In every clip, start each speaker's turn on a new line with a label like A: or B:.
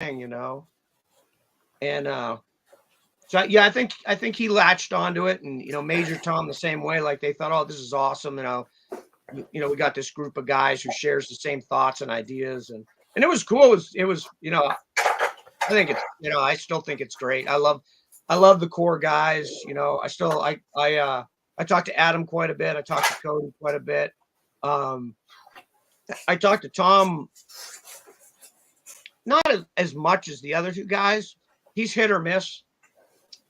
A: thing, And so yeah, I think he latched onto it, and Major Tom the same way. Like they thought, oh, this is awesome. We got this group of guys who shares the same thoughts and ideas, and it was cool. It was I think it's I still think it's great. I love the core guys. I talk to Adam quite a bit. I talk to Cody quite a bit. I talk to Tom not as much as the other two guys. He's hit or miss.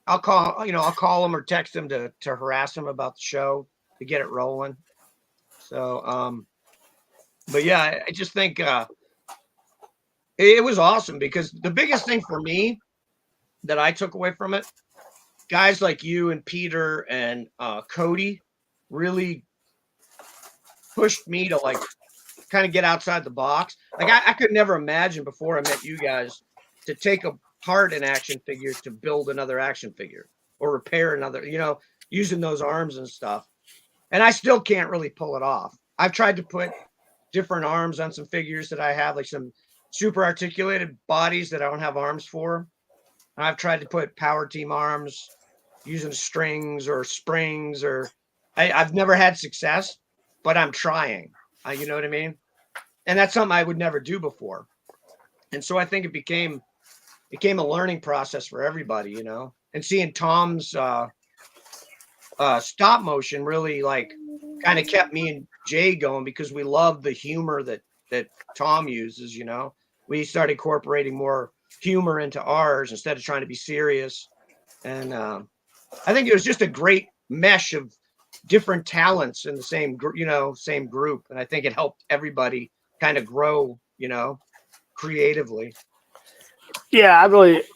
A: I'll call him or text him to harass him about the show to get it rolling. So, but yeah, I just think it was awesome, because the biggest thing for me that I took away from it, guys like you and Peter and Cody really pushed me to kind of get outside the box. Like I could never imagine before I met you guys to take apart an action figure to build another action figure or repair another, using those arms and stuff. And I still can't really pull it off. I've tried to put different arms on some figures that I have, like some super articulated bodies that I don't have arms for. And I've tried to put power team arms using strings or springs, or I've never had success, but I'm trying. You know what I mean? And that's something I would never do before. And so I think it became a learning process for everybody, and seeing Tom's stop motion really kind of kept me and Jay going, because we love the humor that Tom uses. We started incorporating more humor into ours instead of trying to be serious. And I think it was just a great mesh of different talents in the same group. And I think it helped everybody kind of grow, creatively.
B: Yeah,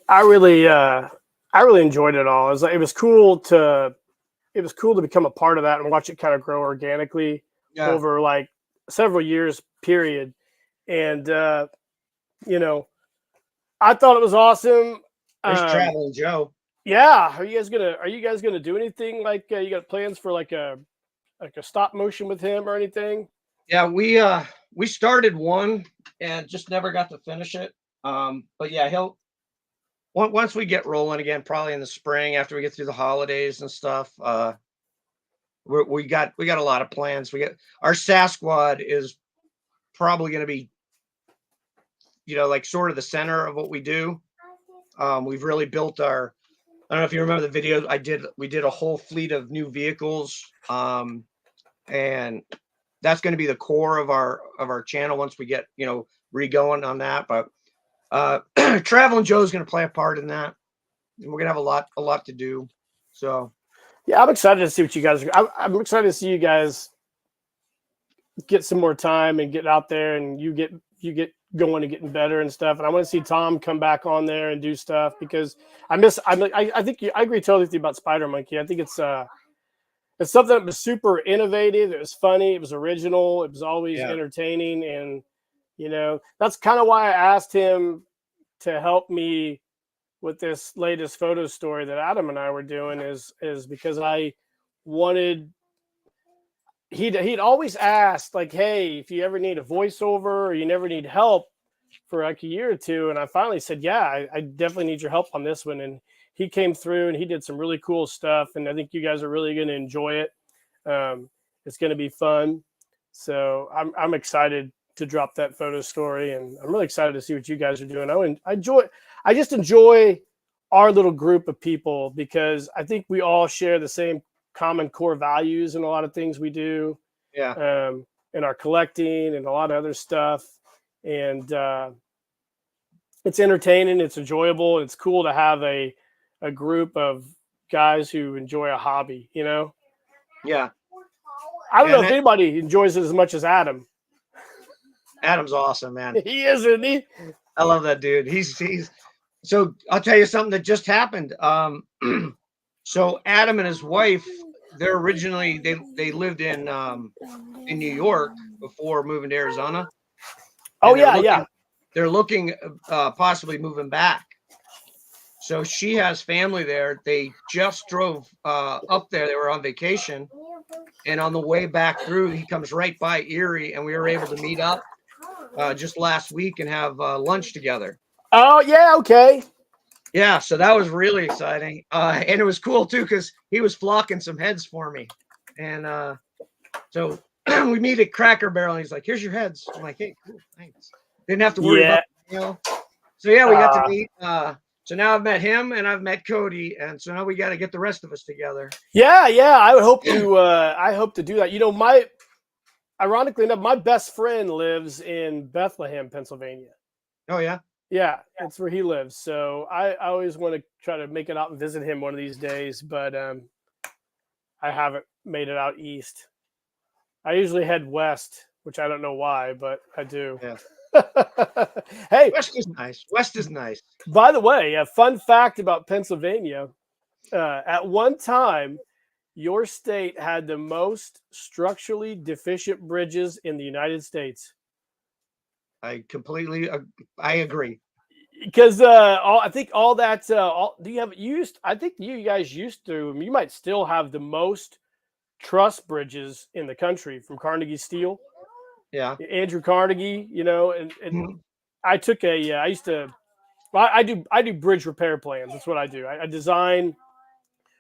B: I really enjoyed it all. It was cool to become a part of that and watch it kind of grow organically over several years period. And I thought it was awesome.
A: There's Traveling Joe.
B: Yeah, are you guys gonna do anything you got plans for a stop motion with him or anything?
A: Yeah, we started one and just never got to finish it. But yeah, once we get rolling again, probably in the spring after we get through the holidays and stuff. We got a lot of plans. Our Sasquatch is probably going to be, sort of the center of what we do. We've really built I don't know if you remember the video we did a whole fleet of new vehicles. And that's going to be the core of our channel once we get, re-going on that. But Traveling Joe's going to play a part in that. And we're going to have a lot to do. So
B: yeah, I'm excited to see what you guys I'm excited to see you guys get some more time and get out there, and you get going and getting better and stuff. And I want to see Tom come back on there and do stuff, because I think I agree totally with you about Spider Monkey. I think it's something that was super innovative. It was funny. It was original. It was always entertaining. And, that's kind of why I asked him to help me with this latest photo story that Adam and I were doing, is because I wanted, he'd always asked, hey, if you ever need a voiceover or you never need help for a year or two. And I finally said, yeah, I definitely need your help on this one. And he came through and he did some really cool stuff. And I think you guys are really going to enjoy it. It's going to be fun. So I'm excited to drop that photo story, and I'm really excited to see what you guys are doing. I just enjoy our little group of people, because I think we all share the same common core values in a lot of things we do.
A: Yeah.
B: In our collecting and a lot of other stuff. And it's entertaining, it's enjoyable, and it's cool to have a group of guys who enjoy a hobby,
A: Yeah.
B: I don't know if anybody enjoys it as much as Adam.
A: Adam's awesome, man.
B: He is, isn't he?
A: I love that dude. He's so I'll tell you something that just happened. So Adam and his wife, they're originally they lived in New York before moving to Arizona.
B: Oh yeah.
A: They're looking possibly moving back. So she has family there. They just drove up there. They were on vacation, and on the way back through, he comes right by Erie, and we were able to meet up just last week and have lunch together.
B: Oh yeah, okay.
A: Yeah, so that was really exciting. And it was cool too because he was flocking some heads for me. And so we meet at Cracker Barrel and he's like, here's your heads. I'm like, hey, cool, thanks. Didn't have to worry
B: Yeah.
A: about the mail. So yeah, we got to
B: Uh,
A: meet. So now I've met him and I've met Cody. And so now we got to get the rest of us together.
B: yeah, yeah. I would hope to. I hope to do that. You know, ironically enough, my best friend lives in Bethlehem, Pennsylvania.
A: Oh yeah.
B: Yeah, that's where he lives. So I always want to try to make it out and visit him one of these days, but I haven't made it out east. I usually head west, which I don't know why, but I do.
A: Yeah.
B: Hey,
A: West is nice. West is nice.
B: by the way, a fun fact about Pennsylvania: at one time, your state had the most structurally deficient bridges in the United States.
A: I agree.
B: Because I think all that do you have used? I think you guys used to. You might still have the most truss bridges in the country from Carnegie Steel.
A: Yeah.
B: Andrew Carnegie, you know, and
A: Mhm.
B: I took a. I used to. Well, I do bridge repair plans. That's what I do. I design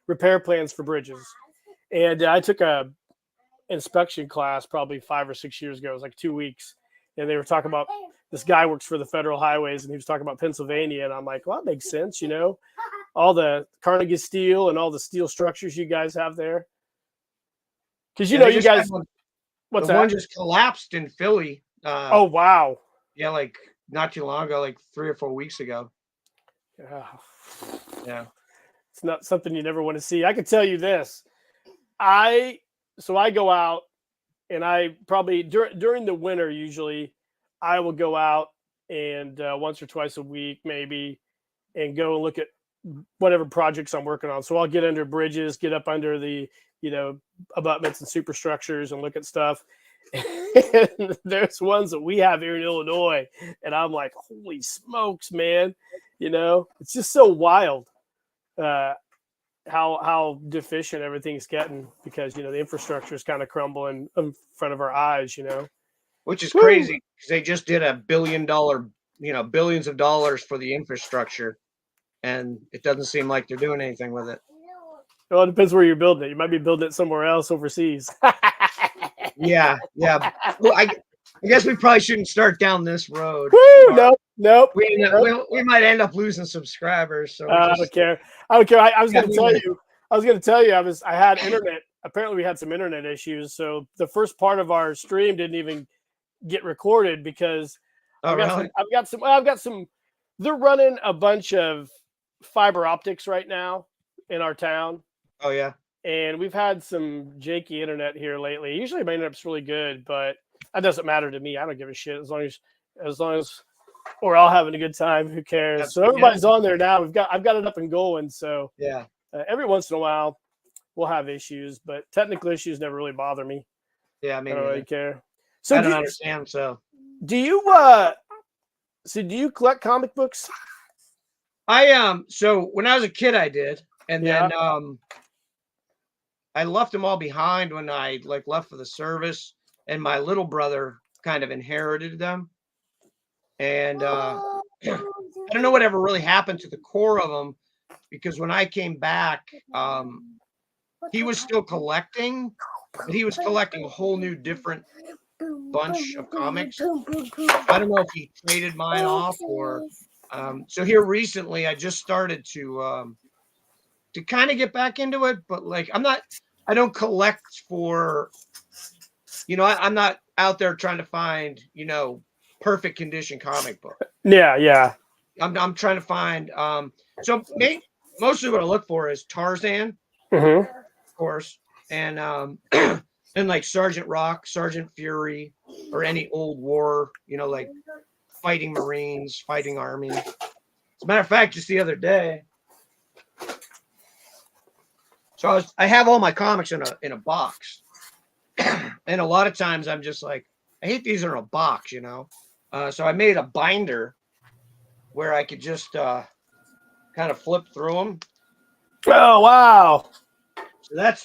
B: repair plans for bridges, and I took a inspection class probably 5 or 6 years ago. It was like 2 weeks, and they were talking about this guy works for the Federal Highways, and he was talking about Pennsylvania, and I'm like, well, that makes sense, you know, all the Carnegie Steel and all the steel structures you guys have there, because you
A: Yeah,
B: know
A: they
B: you
A: just had
B: guys.
A: one-
B: What's
A: the one
B: that?
A: just collapsed in Philly.
B: Oh wow.
A: Yeah, like not too long ago, like 3 or 4 weeks ago.
B: Yeah.
A: Yeah.
B: It's not something you never want to see. I can tell you this. I go out and I probably during the winter usually I will go out and once or twice a week maybe and go and look at whatever projects I'm working on. So I'll get under bridges, get up under the abutments and superstructures and look at stuff. And there's ones that we have here in Illinois, and I'm like, holy smokes, man! You know, it's just so wild. How deficient everything's getting because the infrastructure is kind of crumbling in front of our eyes.
A: Which is
B: Woo!
A: crazy because they just did $1 billion, billions of dollars for the infrastructure, and it doesn't seem like they're doing anything with it.
B: Well, it depends where you're building it. You might be building it somewhere else overseas.
A: Yeah, yeah. Well, I guess we probably shouldn't start down this road.
B: Woo! Nope.
A: We might end up losing subscribers. So
B: I don't care. I don't care. I was
A: Yeah,
B: going to
A: we
B: tell
A: might.
B: you. I was going to tell you. I had internet. Apparently, we had some internet issues. So the first part of our stream didn't even get recorded because
A: Oh, really?
B: I've got some. They're running a bunch of fiber optics right now in our town,
A: Oh, yeah.
B: and we've had some janky internet here lately. Usually, my internet's really good, but that doesn't matter to me. I don't give a shit as long as we're all having a good time. Who cares?
A: That's-
B: So everybody's on there now. I've got it up and going. So
A: Yeah.
B: every once in a while we'll have issues, but technical issues never really bother me.
A: Yeah.
B: I
A: Maybe.
B: don't really care. So
A: I don't understand. So
B: do you do you collect comic books?
A: So when I was a kid, I did, and
B: Yeah.
A: then I left them all behind when I left for the service, and my little brother kind of inherited them, and I don't know whatever really happened to the core of them because when I came back, he was still collecting, but he was collecting a whole new different bunch of comics. I don't know if he traded mine off or so here recently I just started to kind of get back into it, but I don't collect for I'm not out there trying to find perfect condition comic book.
B: Yeah.
A: I'm trying to find mostly what I look for is Tarzan,
B: Mm-hmm.
A: of course, and and like Sergeant Rock, Sergeant Fury, or any old war, like fighting Marines, fighting Army. As a matter of fact, just the other day, so I have all my comics in a box, and a lot of times I'm just like, I hate these are in a box, So I made a binder where I could just kind of flip through them.
B: Oh wow.
A: So that's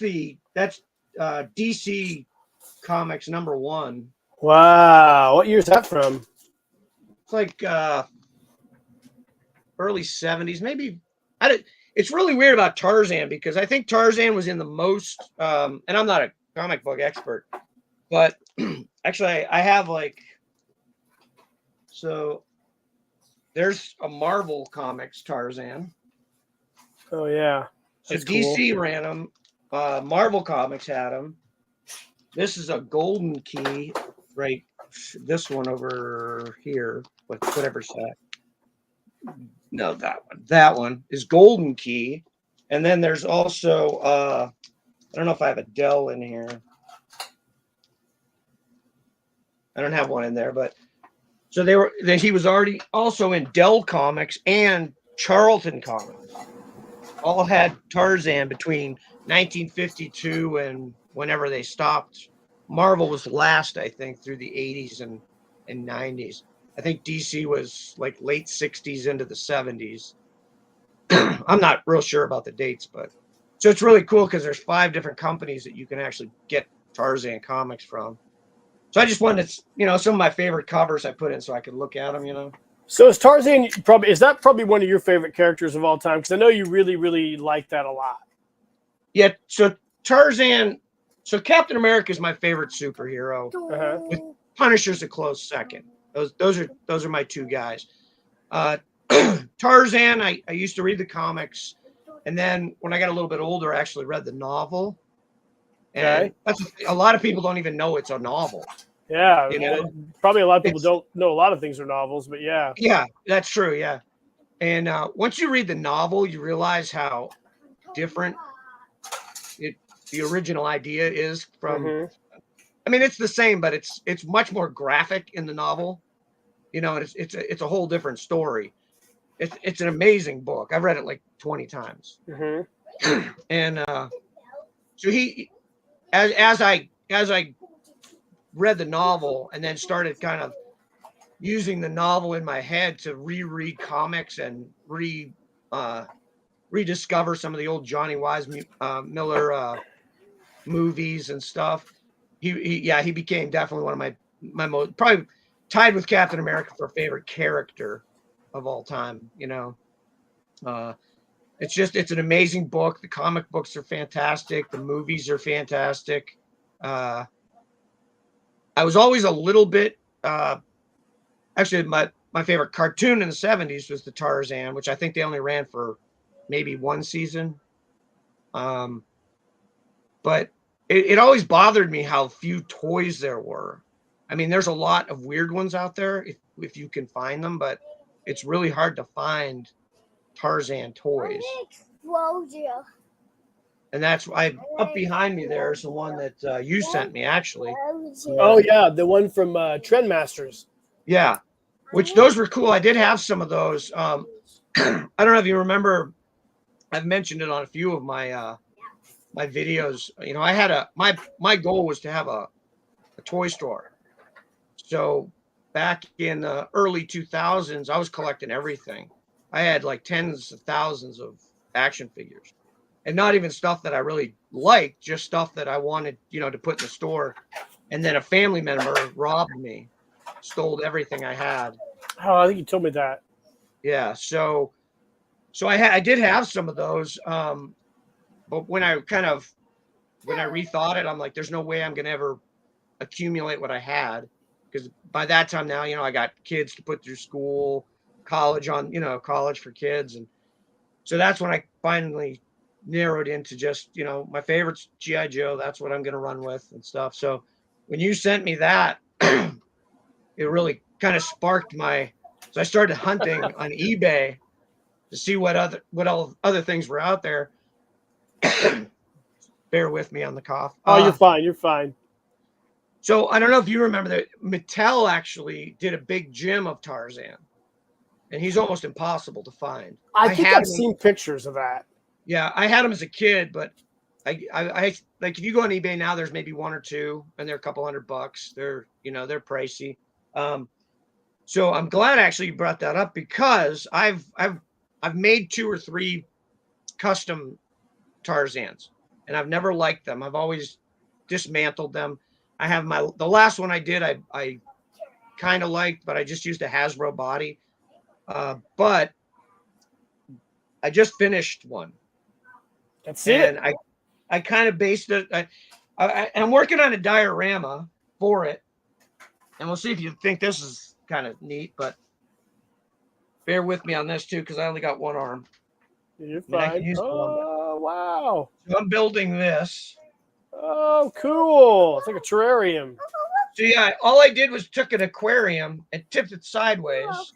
A: DC Comics #1.
B: Wow. What year's that from?
A: It's like early 70s, maybe. It's really weird about Tarzan because I think Tarzan was in the most, and I'm not a comic book expert, but actually I have like, so there's a Marvel Comics Tarzan.
B: Oh yeah.
A: So
B: That's
A: DC
B: cool.
A: ran them. Marvel Comics had them. This is a Golden Key, right? This one over here, whatever set. No, that one. That one is Golden Key, and then there's also I don't know if I have a Dell in here. I don't have one in there, but so he was already also in Dell Comics and Charlton Comics. All had Tarzan between 1952 and whenever they stopped. Marvel was last, I think, through the 80s and 90s. I think DC was like late 60s into the 70s. I'm not real sure about the dates, but so it's really cool because there's 5 different companies that you can actually get Tarzan comics from. So I just wanted to, some of my favorite covers I put in so I could look at them.
B: So is Tarzan is that probably one of your favorite characters of all time? Because I know you really, really like that a lot.
A: Yeah. So Tarzan. So Captain America is my favorite superhero.
B: Uh-huh.
A: With Punisher's a close second. Those are my 2 guys. Tarzan. I used to read the comics, and then when I got a little bit older, I actually read the novel. And that's a lot of people don't even know it's a novel.
B: Yeah, probably a lot of people don't know a lot of things are novels, but yeah.
A: Yeah, that's true. Yeah, and once you read the novel, you realize how different the original idea is from.
B: Mm-hmm.
A: I mean, it's the same, but it's much more graphic in the novel. It's a whole different story. It's an amazing book. I've read it like 20 times.
B: Mm-hmm.
A: And so as I read the novel and then started kind of using the novel in my head to reread comics and rediscover some of the old Johnny Wise Miller movies and stuff. He became definitely one of my most, probably tied with Captain America for favorite character of all time. It's an amazing book. The comic books are fantastic. The movies are fantastic. I was always a little bit actually my favorite cartoon in the 70s was the Tarzan, which I think they only ran for maybe 1 season. But it always bothered me how few toys there were. I mean, there's a lot of weird ones out there if you can find them, but it's really hard to find Tarzan toys. And that's why up behind me there's the one that you sent me actually.
B: Oh yeah, the one from Trendmasters.
A: Yeah, which those were cool. I did have some of those. I don't know if you remember. I've mentioned it on a few of my my videos. I had my goal was to have a toy store. So back in the early 2000s, I was collecting everything. I had like tens of thousands of action figures, and not even stuff that I really liked, just stuff that I wanted, to put in the store. And then a family member robbed me, stole everything I had.
B: Oh, I think you told me that.
A: Yeah. So I did have some of those. But when I rethought it, I'm like, there's no way I'm going to ever accumulate what I had. Because by that time now, I got kids to put through school, college for kids. And so that's when I finally narrowed into just, my favorite's G.I. Joe. That's what I'm going to run with and stuff. So when you sent me that, it really kind of sparked so I started hunting on eBay to see what other things were out there. Bear with me on the cough.
B: Oh, you're fine. You're fine.
A: So I don't know if you remember that Mattel actually did a big gym of Tarzan, and he's almost impossible to find.
B: I think I've seen pictures of that. Yeah,
A: I had him as a kid, but I like if you go on eBay now, there's maybe 1 or 2, and they're a couple $100. They're they're pricey. So I'm glad actually you brought that up because I've made 2 or 3 custom Tarzans, and I've never liked them. I've always dismantled them. I have the last one I did, I kind of liked, but I just used a Hasbro body. But I just finished one.
B: Let's see it.
A: And I kind of based it. I'm working on a diorama for it, and we'll see if you think this is kind of neat. But bear with me on this too, because I only got one arm.
B: You're
A: I mean, I can
B: fine.
A: use one, but-
B: Oh, wow.
A: So I'm building this.
B: Oh, cool. It's like a terrarium.
A: So yeah, all I did was took an aquarium and tipped it sideways,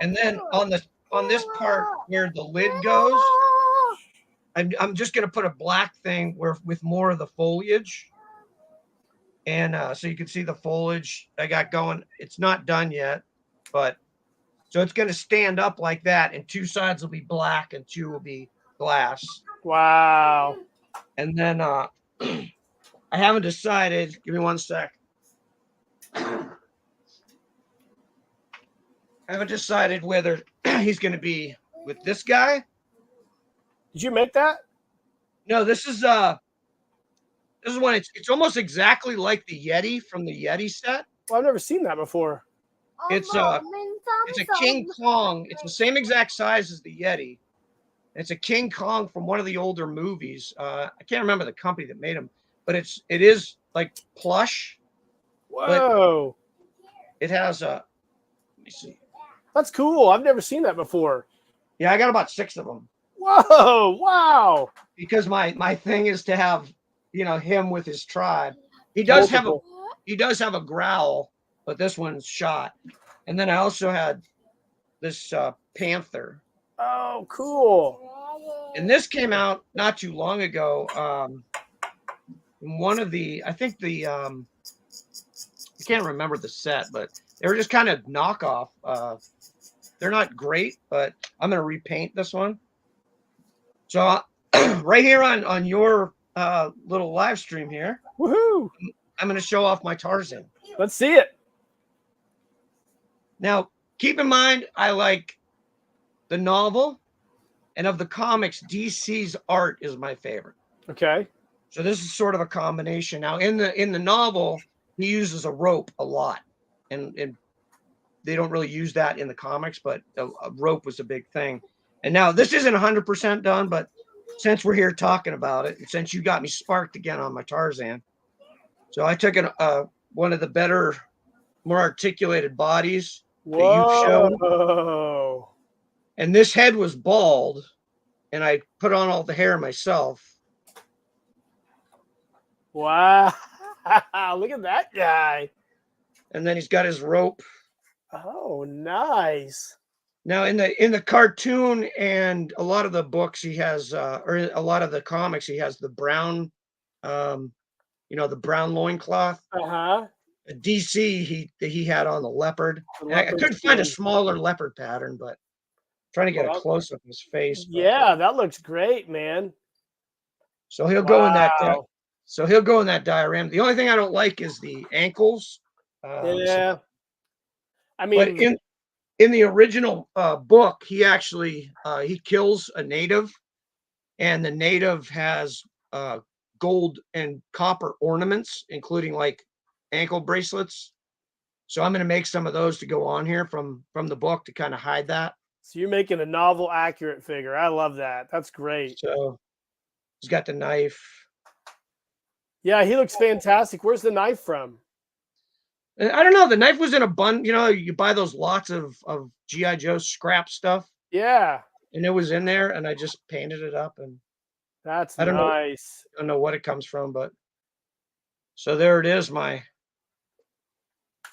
A: and then on this part where the lid goes, I'm just gonna put a black thing with more of the foliage, and so you can see the foliage I got going. It's not done yet, but so it's gonna stand up like that, and two sides will be black and two will be glass.
B: Wow.
A: And then I haven't decided. Give me one sec. I haven't decided whether he's going to be with this guy.
B: Did you make that?
A: No, this is one. It's almost exactly like the Yeti from the Yeti set.
B: Well, I've never seen that before.
A: It's a King Kong. It's the same exact size as the Yeti. It's a King Kong from one of the older movies. I can't remember the company that made them, but it is like plush.
B: Whoa.
A: It has a. Let me see.
B: That's cool. I've never seen that before.
A: Yeah, I got about 6 of them.
B: Whoa. Wow.
A: Because my thing is to have, him with his tribe. He does have a growl, but this one's shot. And then I also had this panther.
B: Oh, cool.
A: And this came out not too long ago. One of the, I think the, I can't remember the set, but they were just kind of knockoff. They're not great, but I'm going to repaint this one. So right here on your little live stream here,
B: Woohoo.
A: I'm going to show off my Tarzan.
B: Let's see it.
A: Now, keep in mind, I like the novel, and of the comics, DC's art is my favorite.
B: Okay.
A: So this is sort of a combination. Now, in the novel, he uses a rope a lot, and they don't really use that in the comics, but a rope was a big thing. And now this isn't 100% done, but since we're here talking about it, and since you got me sparked again on my Tarzan, so I took one of the better, more articulated bodies that you've shown.
B: Whoa.
A: And this head was bald, and I put on all the hair myself.
B: Wow. Look at that guy.
A: And then he's got his rope.
B: Oh, nice.
A: Now in the cartoon and a lot of the books he has, or a lot of the comics, he has the brown, the brown loincloth.
B: Uh-huh.
A: DC he had on the leopard.
B: The
A: I
B: leopard
A: couldn't find a
B: skin.
A: smaller leopard pattern, but trying to get a close up of his face. But,
B: Yeah, that looks great, man.
A: so he'll go in that.
B: Wow.
A: So he'll go in that diorama. The only thing I don't like is the ankles.
B: Yeah. I
A: But
B: mean,
A: in the original book, he actually he kills a native, and the native has gold and copper ornaments, including like ankle bracelets. So I'm going to make some of those to go on here from the book to kind of hide that.
B: so you're making a novel accurate figure. I love that. That's great.
A: So he's got the knife.
B: Yeah, he looks fantastic. Where's the knife from?
A: And I don't know. The knife was in a bun. You buy those lots of G.I. Joe scrap stuff,
B: Yeah,
A: and it was in there, and I just painted it up. And
B: that's
A: I don't know.
B: nice.
A: I don't know what it comes from, but so there it is. I'm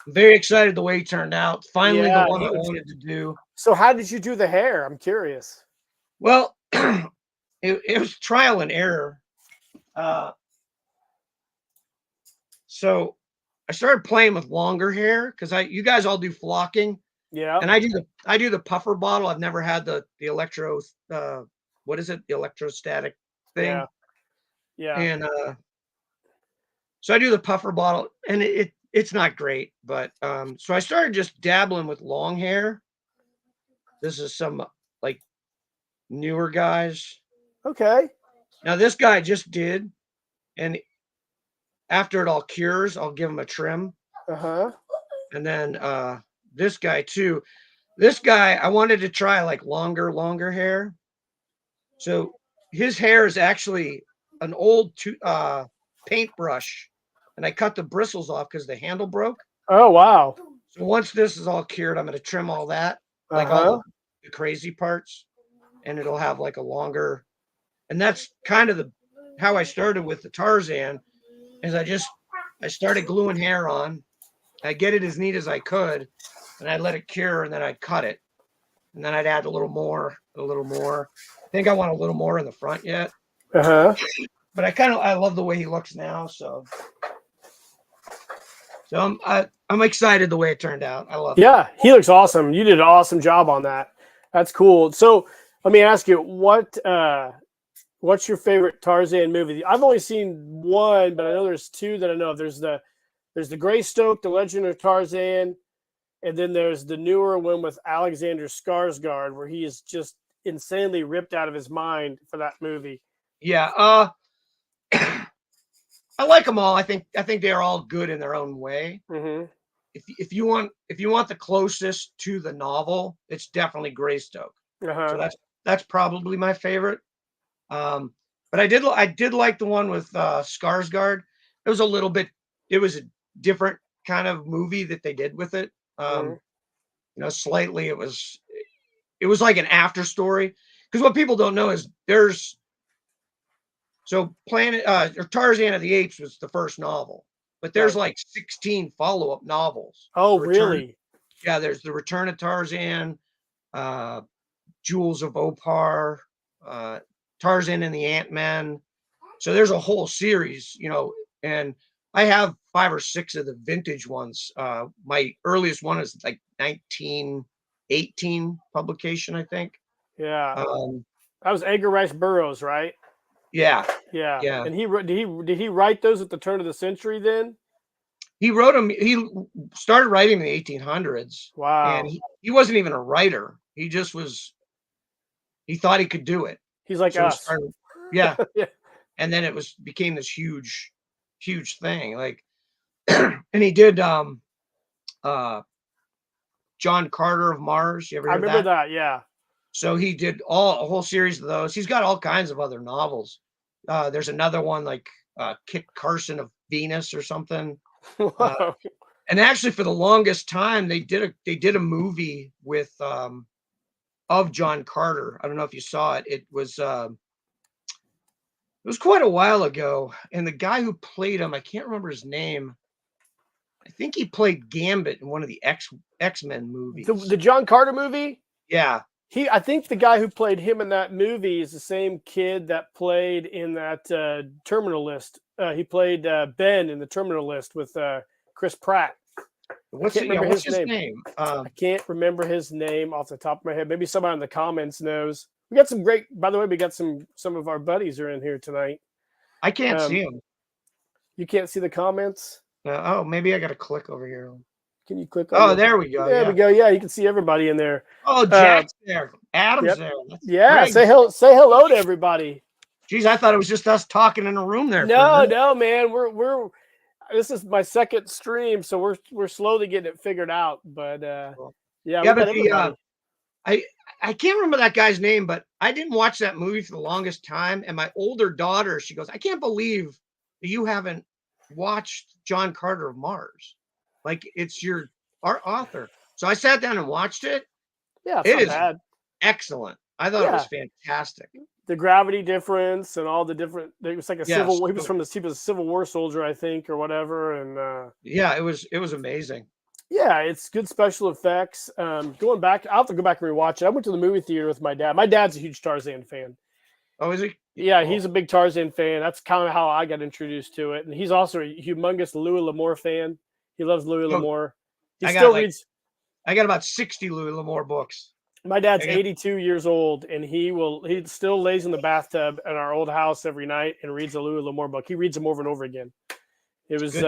A: very excited the way he turned out. Finally,
B: Yeah,
A: the one
B: he
A: I
B: looks-
A: wanted to do.
B: So how did you do the hair? I'm curious.
A: Well, it was trial and error. So I started playing with longer hair because you guys all do flocking,
B: Yeah.
A: and I do the puffer bottle. I've never had the electro what is it? The electrostatic thing.
B: Yeah. Yeah.
A: And so I do the puffer bottle, and it's not great, but so I started just dabbling with long hair. This is some like newer guys.
B: Okay.
A: Now this guy just did, and after it all cures, I'll give him a trim.
B: Uh-huh.
A: And then this guy too. This guy, I wanted to try like longer hair. So his hair is actually an old paintbrush, and I cut the bristles off because the handle broke.
B: Oh wow.
A: So once this is all cured, I'm going to trim all that, like
B: Uh-huh.
A: all the crazy parts, and it'll have like a longer. And that's kind of how I started with the Tarzan. Is I started gluing hair on. I get it as neat as I could, and I let it cure, and then I'd cut it, and then I'd add a little more, a little more. I think I want a little more in the front yet,
B: Uh-huh.
A: but I love the way he looks now. So I'm excited the way it turned out. I love it.
B: Yeah, he looks awesome. You did an awesome job on that. That's cool. So let me ask you, what's your favorite Tarzan movie? I've only seen one, but I know there's two that I know of. There's the Greystoke, The Legend of Tarzan, and then there's the newer one with Alexander Skarsgård, where he is just insanely ripped out of his mind for that movie.
A: Yeah. I like them all. I think they're all good in their own way.
B: Mm-hmm.
A: If you want the closest to the novel, it's definitely Greystoke.
B: Uh-huh.
A: So that's probably my favorite. But I did like the one with Skarsgård. It was a different kind of movie that they did with it. Slightly it was like an after story, because what people don't know is Tarzan of the Apes was the first novel, but there's like 16 follow-up novels.
B: Oh, really?
A: Yeah, there's The Return of Tarzan, Jewels of Opar, Tarzan and the Ant-Man. So there's a whole series, and I have 5 or 6 of the vintage ones. My earliest one is like 1918 publication, I think.
B: Yeah. That was Edgar Rice Burroughs, right?
A: Yeah.
B: Yeah.
A: Yeah.
B: And did he write those at the turn of the century then?
A: He wrote them. He started writing in the 1800s.
B: Wow.
A: And he wasn't even a writer. He just was. He thought he could do it.
B: He's like us.
A: Yeah.
B: Yeah.
A: And then became this huge thing. Like, and he did John Carter of Mars. You ever heard
B: I remember that? Yeah.
A: So he did a whole series of those. He's got all kinds of other novels. There's another one like Kit Carson of Venus or something. And actually, for the longest time, they did a movie with of John Carter. I don't know if you saw it. It was quite a while ago, and the guy who played him, I can't remember his name. I think he played Gambit in one of the X-Men movies.
B: The John Carter movie?
A: Yeah.
B: I think the guy who played him in that movie is the same kid that played in that Terminal List. He played Ben in the Terminal List with Chris Pratt.
A: What's his name?
B: I can't remember his name off the top of my head. Maybe somebody in the comments knows. We got some great. By the way, we got some of our buddies are in here tonight.
A: I can't see them.
B: You can't see the comments?
A: Oh, maybe I got to click over here.
B: Can you click?
A: Oh, there we go.
B: There we go. Yeah, you can see everybody in there.
A: Oh, Jack's there. Adam's there.
B: Yeah, say hello to everybody.
A: Geez, I thought it was just us talking in a room there.
B: No, man. We're. This is my second stream, so we're slowly getting it figured out. But
A: but I can't remember that guy's name, but I didn't watch that movie for the longest time. And my older daughter, she goes, "I can't believe that you haven't watched John Carter of Mars. Like, it's your author." So I sat down and watched it.
B: Yeah,
A: it is
B: bad.
A: Excellent. I thought it was fantastic.
B: The gravity difference and all the different. It was like a civil. He was a Civil War soldier, I think, or whatever. And
A: it was amazing.
B: Yeah, it's good special effects. Going back, I'll have to go back and rewatch it. I went to the movie theater with my dad. My dad's a huge Tarzan fan.
A: Oh, is he?
B: Yeah, he's a big Tarzan fan. That's kind of how I got introduced to it. And he's also a humongous Louis L'Amour fan. He loves Louis L'Amour. He still reads.
A: I got about 60 Louis L'Amour books.
B: My dad's 82 years old, and he still lays in the bathtub at our old house every night and reads a Louis L'Amour book. He reads them over and over again. It was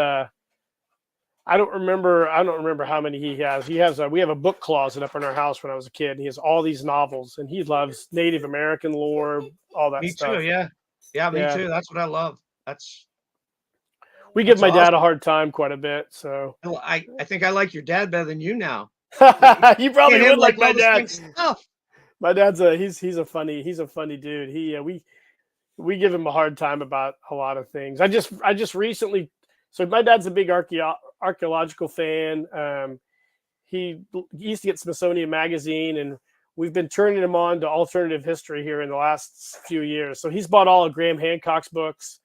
B: I don't remember how many he has. We have a book closet up in our house when I was a kid. And he has all these novels, and he loves Native American lore, all that stuff.
A: Me too, yeah. Yeah, me too. That's what I love.
B: We give my dad a hard time quite a bit. So
A: I think I like your dad better than you now.
B: You probably would like my dad. My dad's he's a funny dude. He we give him a hard time about a lot of things. I just recently, so my dad's a big archaeological fan. He used to get Smithsonian Magazine, and we've been turning him on to alternative history here in the last few years. So he's bought all of Graham Hancock's books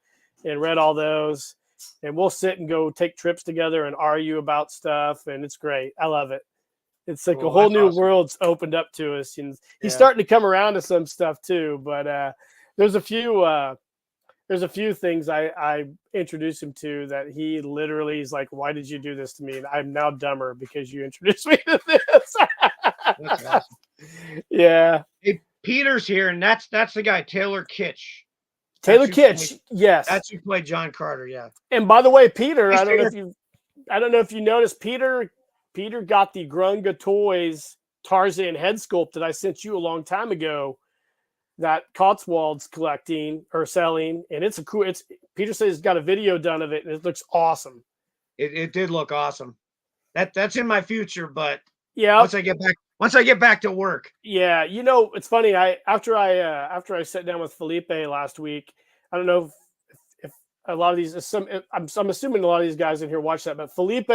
B: and read all those. And we'll sit and go take trips together and argue about stuff, and it's great. I love it. It's like
A: Cool,
B: a whole
A: that's
B: new
A: awesome.
B: world's opened up to us, and he's
A: Yeah.
B: starting to come around to some stuff too. But there's a few things I introduced him to that he literally is like, "Why did you do this to me?" And I'm now dumber because you introduced me to this.
A: That's awesome.
B: Yeah,
A: Hey, Peter's here, and that's the guy, Taylor Kitsch.
B: Taylor
A: That's who
B: Kitsch. Yes,
A: That's who played John Carter. Yeah.
B: and by the way, Peter,
A: Hey,
B: I don't know
A: Taylor.
B: if you noticed, Peter got the Grunga Toys Tarzan head sculpt that I sent you a long time ago, that Cotswold's collecting or selling, and it's a cool. It's Peter says he's got a video done of it, and it looks awesome.
A: It did look awesome. That's in my future, but
B: Yeah,
A: once I get back to work.
B: yeah. You know, it's funny. After I sat down with Felipe last week, I don't know if a lot of these I'm assuming a lot of these guys in here watch that, but Felipe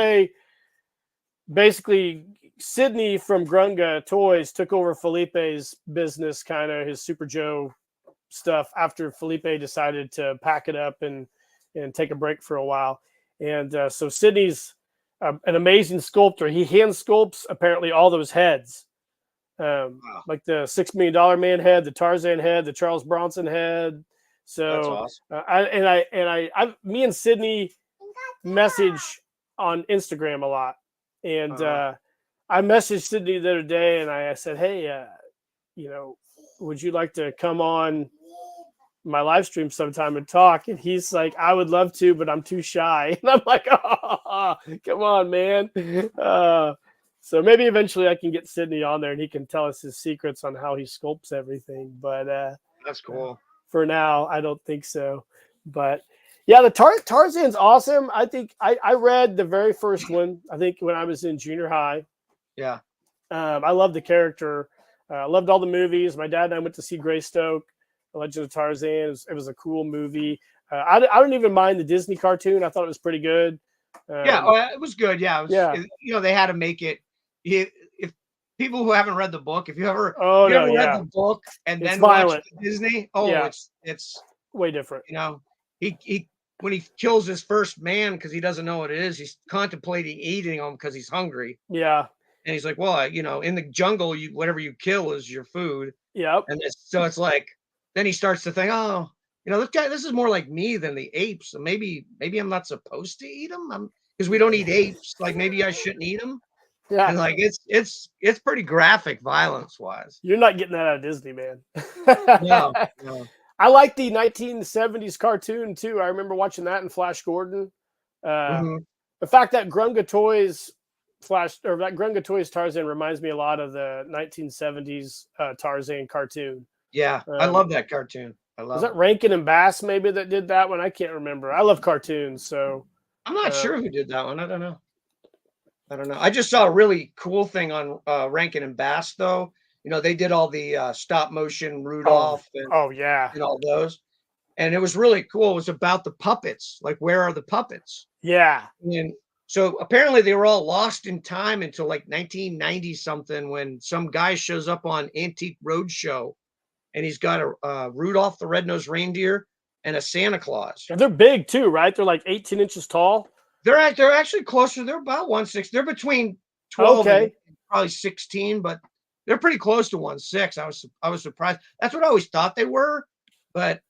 B: basically, Sydney from Grunga Toys took over Felipe's business, kind of his Super Joe stuff, after Felipe decided to pack it up and take a break for a while. And so Sydney's an amazing sculptor. He hand sculpts apparently all those heads,
A: Wow.
B: like the $6 million man head, the Tarzan head, the Charles Bronson head.
A: That's
B: So
A: awesome.
B: me and Sydney message on Instagram a lot. And I messaged Sydney the other day, and I said, "Hey, would you like to come on my live stream sometime and talk?" And he's like, "I would love to, but I'm too shy." And I'm like, "Oh, come on, man." So maybe eventually I can get Sydney on there, and he can tell us his secrets on how he sculpts everything. But
A: That's cool.
B: for now, I don't think so. But yeah, the Tarzan's awesome. I think I read the very first one, I think when I was in junior high.
A: Yeah.
B: I love the character. I loved all the movies. My dad and I went to see Greystoke, The Legend of Tarzan. It was a cool movie. I don't even mind the Disney cartoon. I thought it was pretty good.
A: Yeah, it was good. Yeah,
B: Yeah.
A: They had to make it. If people who haven't read the book, if you ever read the book and
B: It's
A: then
B: violent.
A: watched Disney,
B: Yeah.
A: it's
B: way different.
A: He when he kills his first man because he doesn't know what it is, he's contemplating eating him because he's hungry.
B: Yeah.
A: And he's like, well, in the jungle, whatever you kill is your food.
B: Yep.
A: And so it's like, then he starts to think, oh, this is more like me than the apes. So maybe I'm not supposed to eat them because we don't eat apes. Like maybe I shouldn't eat them.
B: Yeah.
A: And like it's pretty graphic violence wise.
B: You're not getting that out of Disney, man.
A: No.
B: I like the 1970s cartoon too. I remember watching that in Flash Gordon.
A: Mhm.
B: The fact that Grunga Toys Tarzan reminds me a lot of the 1970s Tarzan cartoon.
A: Yeah, I love that cartoon.
B: Was that Rankin and Bass maybe that did that one? I can't remember. I love cartoons, so
A: I'm not sure who did that one. I don't know. I just saw a really cool thing on Rankin and Bass though. They did all the stop motion Rudolph and all those. And it was really cool. It was about the puppets. Like, where are the puppets?
B: Yeah.
A: And so apparently they were all lost in time until like 1990 something when some guy shows up on Antique Roadshow and he's got a Rudolph the Red-Nosed Reindeer and a Santa Claus.
B: They're big too, right? They're like 18 inches tall.
A: They're actually closer. They're about 1.6. They're between 12 and probably 16, but they're pretty close to 1.6. I was surprised. That's what I always thought they were. But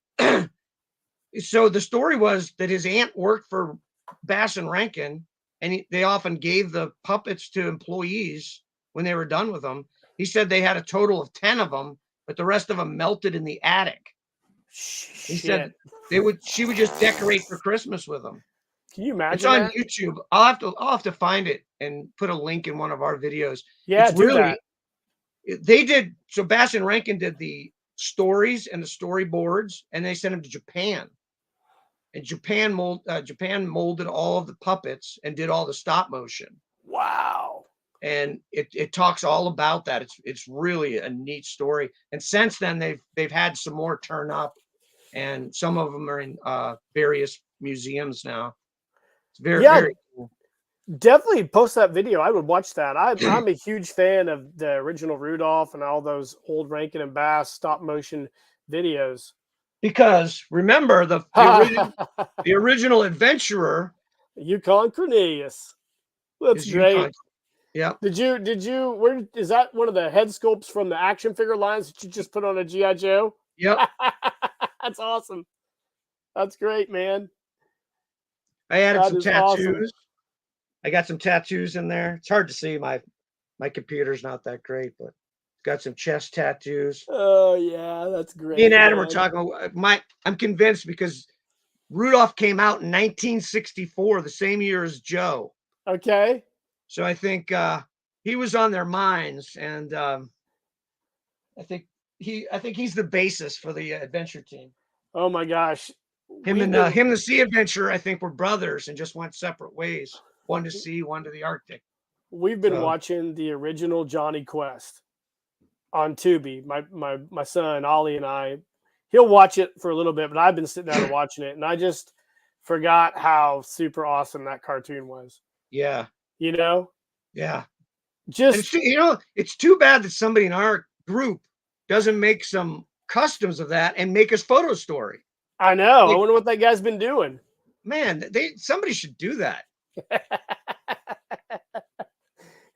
A: so the story was that his aunt worked for Bass and Rankin, and they often gave the puppets to employees when they were done with them. He said they had a total of 10 of them, but the rest of them melted in the attic. He said she would just decorate for Christmas with them.
B: Can you imagine?
A: It's on YouTube. I'll have to find it and put a link in one of our videos.
B: Yeah,
A: it's really they did. So Bass and Rankin did the stories and the storyboards, and they sent them to Japan. And Japan molded all of the puppets and did all the stop motion.
B: Wow.
A: and it talks all about that. It's really a neat story. And since then, they've had some more turn up, and some of them are in various museums now. It's very
B: Yeah,
A: very cool.
B: definitely post that video. I would watch that. I'm a huge fan of the original Rudolph and all those old Rankin and Bass stop motion videos.
A: Because remember the original adventurer,
B: Yukon Cornelius. That's
A: is
B: great.
A: Yukon. Yeah.
B: Did you where is that one of the head sculpts from the action figure lines that you just put on a GI Joe?
A: Yep.
B: That's awesome. That's great, man.
A: I added
B: That
A: some
B: is awesome.
A: tattoos. I got some tattoos in there. It's hard to see. My computer's not that great, but got some chest tattoos.
B: Oh yeah, that's great.
A: Me and Adam were
B: man.
A: talking. I'm convinced because Rudolph came out in 1964, the same year as Joe.
B: Okay.
A: So I think he was on their minds, and I think he's the basis for the adventure team.
B: Oh my gosh.
A: Him
B: We've
A: and
B: been
A: him, the Sea Adventurer, I think were brothers and just went separate ways. One to sea, one to the Arctic.
B: we've been
A: So
B: watching the original Johnny Quest on Tubi. My son Ollie and I, he'll watch it for a little bit, but I've been sitting down and watching it, and I just forgot how super awesome that cartoon was.
A: yeah,
B: You know,
A: yeah. And
B: just
A: it's too bad that somebody in our group doesn't make some customs of that and make us photo story.
B: I know. I
A: Like,
B: wonder what that guy's been doing.
A: man, somebody should do that.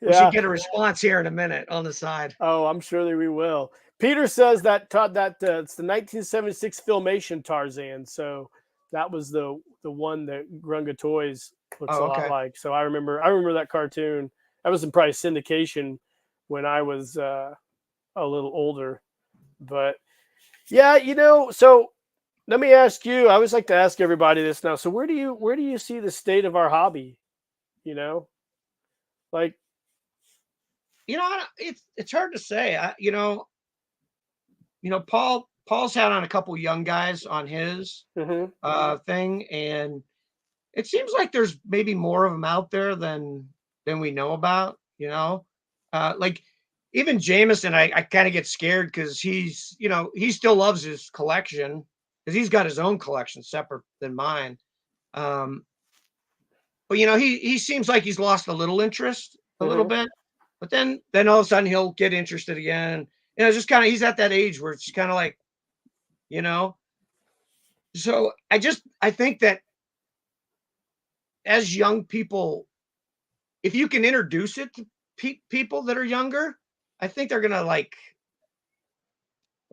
A: We
B: Yeah.
A: should get a response here in a minute on the side.
B: Oh, I'm sure that we will. Peter says that it's the 1976 Filmation Tarzan. So that was the one that Grunga Toys looks
A: Oh,
B: a lot
A: okay.
B: like. So I remember that cartoon. That was in probably syndication when I was a little older. But yeah, so let me ask you. I always like to ask everybody this now. So where do you see the state of our hobby? Like,
A: It's hard to say. Paul's had on a couple young guys on his
B: mhm.
A: thing, and it seems like there's maybe more of them out there than we know about. Like even Jameson, I kind of get scared because he still loves his collection because he's got his own collection separate than mine. Um, but he seems like he's lost a little interest a little
B: Mhm.
A: bit, but then all of a sudden he'll get interested again. It's just kind of he's at that age where it's kind of like, you know. So I think that as young people, if you can introduce it to people that are younger, I think they're gonna like.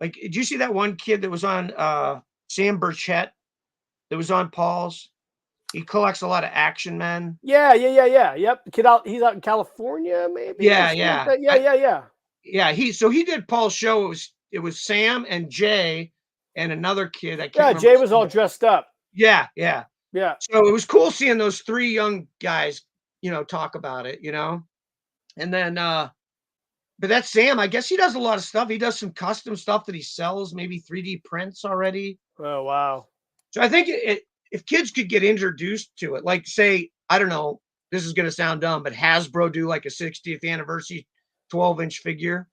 A: Did you see that one kid that was on Sam Burchett that was on Paul's? He collects a lot of action men.
B: Yeah. Yep. He's out in California, maybe. Or
A: Yeah,
B: something like
A: yeah.
B: that. Yeah.
A: Yeah, he did Paul's show. It was Sam and Jay and another kid. I can't
B: Yeah,
A: remember
B: Jay
A: his
B: was all
A: name.
B: dressed up.
A: Yeah, yeah.
B: Yeah.
A: So it was cool seeing those three young guys, talk about it, and then but that's Sam. I guess he does a lot of stuff. He does some custom stuff that he sells, maybe 3D prints already.
B: Oh wow.
A: So I think if kids could get introduced to it, like say, I don't know, this is going to sound dumb, but Hasbro do like a 60th anniversary 12-inch figure,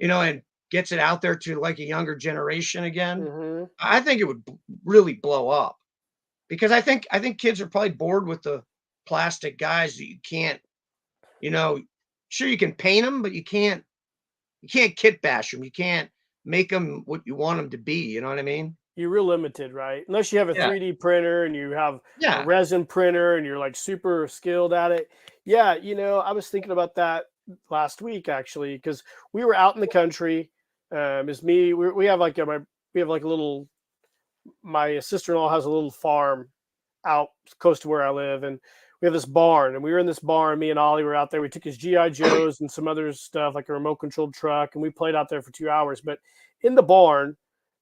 A: and gets it out there to like a younger generation again.
B: Hmm.
A: I think it would really blow up because I think kids are probably bored with the plastic guys that you can't, sure you can paint them, but you can't kit bash them. You can't make them what you want them to be. You know what I mean?
B: You're real limited, right? Unless you have a
A: Yeah.
B: 3D printer and you have a
A: Yeah.
B: resin printer and you're like super skilled at it. Yeah, I was thinking about that last week actually because we were out in the country. It's me. We have like we have like a little. My sister-in-law has a little farm out close to where I live, and we have this barn. And we were in this barn. Me and Ollie were out there. We took his GI Joes and some other stuff like a remote-controlled truck, and we played out there for 2 hours. But in the barn,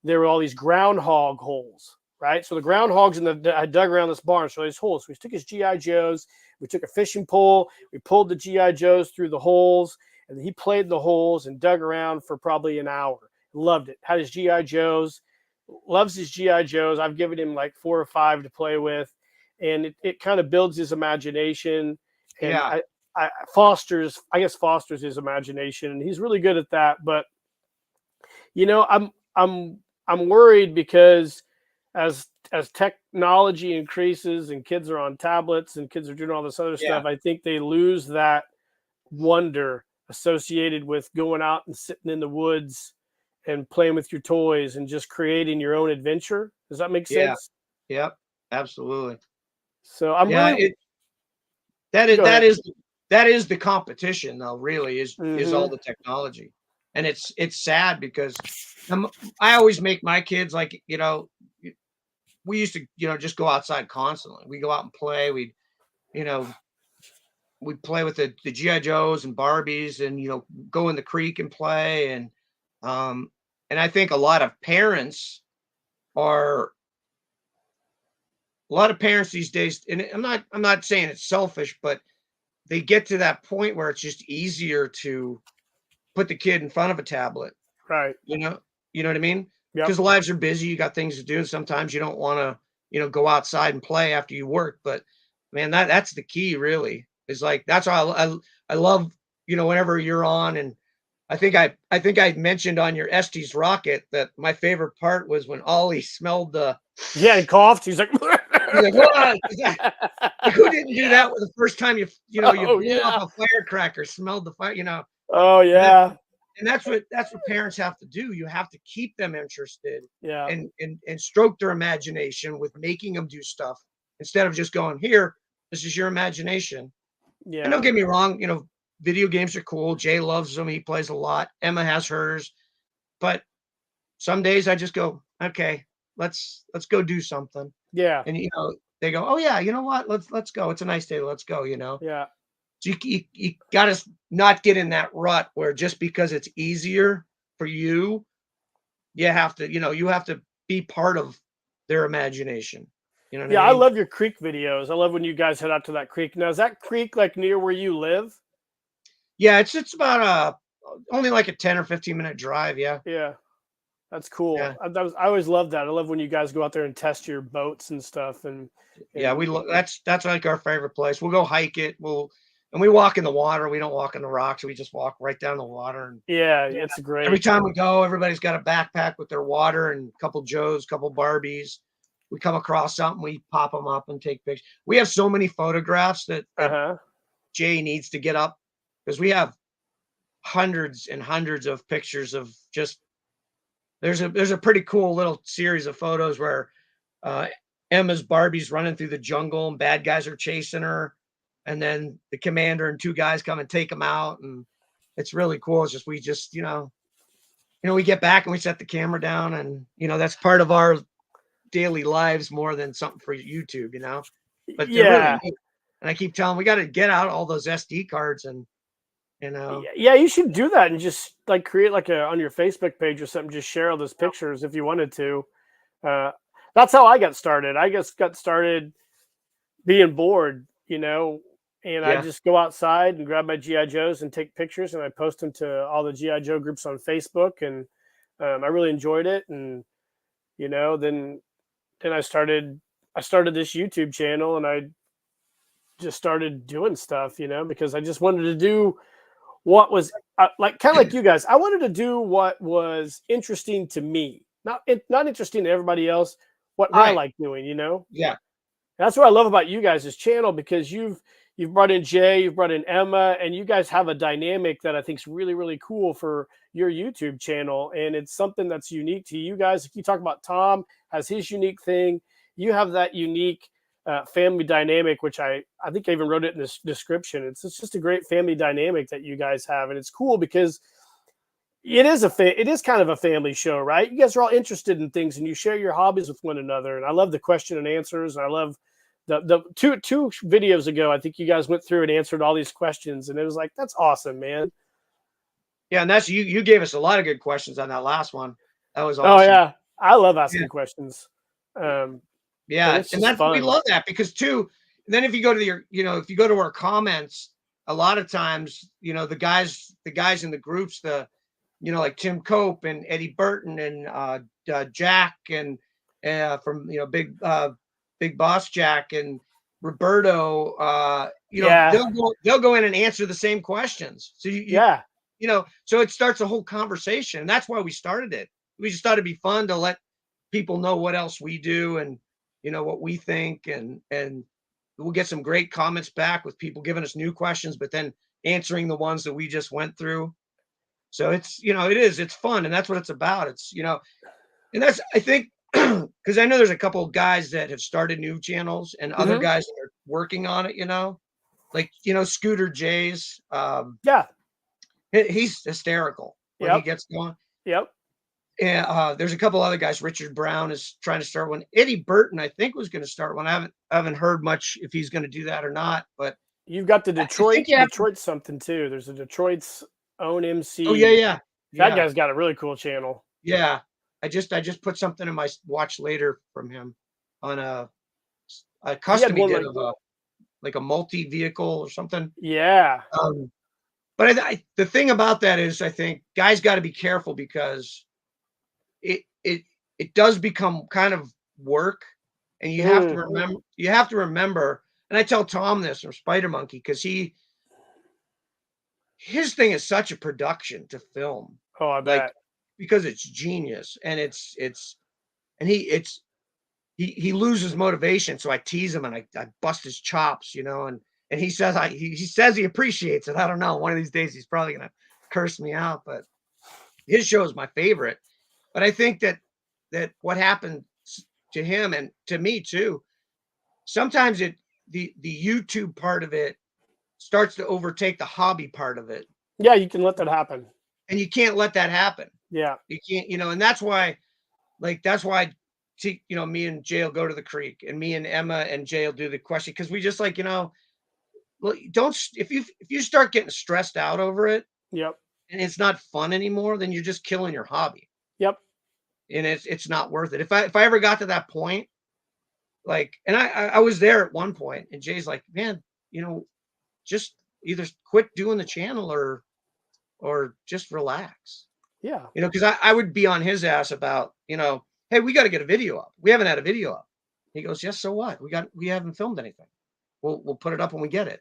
B: there were all these groundhog holes, right? So the groundhogs I dug around this barn, so these holes. So we took his GI Joes, we took a fishing pole, we pulled the GI Joes through the holes, and he played in the holes and dug around for probably an hour. Loved it. Had his GI Joes, loves his GI Joes. I've given him like 4 or 5 to play with, and it kind of builds his imagination. And
A: Yeah.
B: fosters his imagination, and he's really good at that. But I'm worried because as technology increases and kids are on tablets and kids are doing all this other
A: Yeah.
B: stuff, I think they lose that wonder associated with going out and sitting in the woods and playing with your toys and just creating your own adventure. Does that make
A: Yeah.
B: sense?
A: Yep. Absolutely.
B: So I'm
A: Yeah.
B: really
A: That is
B: Go ahead.
A: that is the competition, though. Really, is all
B: Mhm.
A: the technology, and it's sad because I always make my kids like we used to just go outside constantly. We go out and play. You know we play with the GI Joes and Barbies, and go in the creek and play, um and I think are a lot of parents these days, and I'm not saying it's selfish, but they get to that point where it's just easier to put the kid in front of a tablet,
B: Right.
A: you know? You know what I mean?
B: Yep.
A: Because lives are busy, you got things to do, and sometimes you don't wanna, go outside and play after you work, but, man, that's the key, really, is, like, that's why I love, whenever you're on, and I think I mentioned on your Estes rocket that my favorite part was when Ollie smelled the
B: Yeah, he coughed. He's like,
A: he's like, "What?" Like, who didn't do that the first time you
B: oh
A: blew up
B: yeah,
A: a firecracker, smelled the fire,
B: oh
A: and that
B: yeah,
A: and that's what parents have to do. You have to keep them interested
B: yeah,
A: and stroke their imagination with making them do stuff instead of just going, "Here, this is your imagination." And don't
B: yeah,
A: get me wrong, video games are cool. Jay loves them. He plays a lot. Emma has hers. But some days I just go, "Okay, let's go do something."
B: yeah,
A: And they go, "Oh yeah, you know what? Let's go. It's a nice day. Let's go."
B: yeah.
A: So you gotta not get in that rut where just because it's easier for you, you have to be part of their imagination. You know what I
B: Yeah, I
A: mean?
B: love your creek videos. I love when you guys head out to that creek. Now, is that creek like near where you live?
A: Yeah, it's about only like a 10 or 15-minute drive. Yeah.
B: Yeah, that's cool.
A: Yeah.
B: I always love that. I love when you guys go out there and test your boats and stuff.
A: Yeah,
B: And
A: that's like our favorite place. We'll go hike it. And we walk in the water. We don't walk in the rocks. We just walk right down the water. And
B: yeah,
A: yeah,
B: it's
A: every
B: great.
A: time we go, everybody's got a backpack with their water and a couple Joes, couple Barbies. We come across something, we pop them up and take pictures. We have so many photographs
B: Uh
A: that
B: huh.
A: Jay needs to get up because we have hundreds and hundreds of pictures of just there's a pretty cool little series of photos where uh, Emma's Barbie's running through the jungle and bad guys are chasing her, and then the commander and two guys come and take them out, and it's really cool. It's just we get back and we set the camera down, and that's part of our daily lives more than something for YouTube. But they're really
B: Yeah.
A: neat. And I keep telling them we got to get out all those SD cards and
B: Yeah, you should do that and just like create like a on your Facebook page or something. Just share all those pictures if you wanted to. Uh, that's how I got started. I just got started being bored, and I
A: yeah,
B: just go outside and grab my GI Joes and take pictures, and I post them to all the GI Joe groups on Facebook, and I really enjoyed it. And then I started this YouTube channel, and I just started doing stuff, because I just wanted to do what was like kind of like you guys. I wanted to do what was interesting to me, not interesting to everybody else. What I
A: right,
B: like doing.
A: yeah,
B: That's what I love about you guys' channel because you've brought in Jay, you've brought in Emma, and you guys have a dynamic that I think is really really cool for your YouTube channel, and it's something that's unique to you guys. If you talk about Tom has his unique thing, you have that unique family dynamic, which I think I even wrote it in this description. It's just a great family dynamic that you guys have, and it's cool because it is kind of a family show, right? You guys are all interested in things, and you share your hobbies with one another. And I love the question and answers. And I love the two videos ago. I think you guys went through and answered all these questions, and it was like that's awesome, man.
A: yeah. And that's you gave us a lot of good questions on that last one. That was
B: Oh
A: awesome.
B: yeah, I love
A: Yeah,
B: asking questions, um, and
A: yeah,
B: it's
A: and
B: just
A: we
B: fun.
A: love that because too. Then if you go to if you go to our comments, a lot of times, the guys in the groups, like Tim Cope and Eddie Burton and Jack and from Big Boss Jack and Roberto,
B: Yeah.
A: they'll go in and answer the same questions. So
B: Yeah.
A: so it starts a whole conversation. And that's why we started it. We just thought it'd be fun to let people know what else we do and what we think, and we'll get some great comments back with people giving us new questions, but then answering the ones that we just went through. So it's fun, and that's what it's about. And that's, I think, because I know there's a couple of guys that have started new channels and other
B: Mhm.
A: guys that are working on it, like, Scooter Jays.
B: Yeah.
A: He's hysterical when he
B: Yep.
A: gets going.
B: Yep.
A: And there's a couple other guys. Richard Brown is trying to start one. Eddie Burton, I think, was going to start one. I haven't heard much if he's going to do that or not. But
B: You've got the
A: I
B: Detroit
A: think you have to.
B: Detroit something too. There's a Detroit's own
A: Oh yeah,
B: MC.
A: yeah,
B: That
A: yeah,
B: guy's got a really cool channel.
A: yeah. I just put something in my watch later from him on a
B: He had
A: custom he
B: one
A: did
B: like
A: of a multi vehicle or something.
B: yeah.
A: But the thing about that is, I think guys got to be careful because it it it does become kind of work, and
B: Mm.
A: you have to remember. And I tell Tom this from Spider Monkey because his thing is such a production to film,
B: Oh, I
A: like,
B: bet.
A: because it's genius, and and he loses motivation. So I tease him and I bust his chops, and he says he says he appreciates it. I don't know. One of these days he's probably gonna curse me out, but his show is my favorite. But I think that what happened to him and to me too, sometimes the YouTube part of it starts to overtake the hobby part of it.
B: Yeah, you can let that happen.
A: And you can't let that happen.
B: Yeah.
A: You can't, and that's why me and Jay will go to the creek, and me and Emma and Jay will do the question, because we just like, well, don't if you start getting stressed out over it
B: Yep.
A: and it's not fun anymore, then you're just killing your hobby.
B: Yep.
A: And it's not worth it. If I ever got to that point, like, and I was there at one point, and Jay's like, man, just either quit doing the channel or just relax.
B: Yeah.
A: Because I would be on his ass about, hey, we got to get a video up. We haven't had a video up. He goes, yes, so what? We haven't filmed anything. We'll put it up when we get it.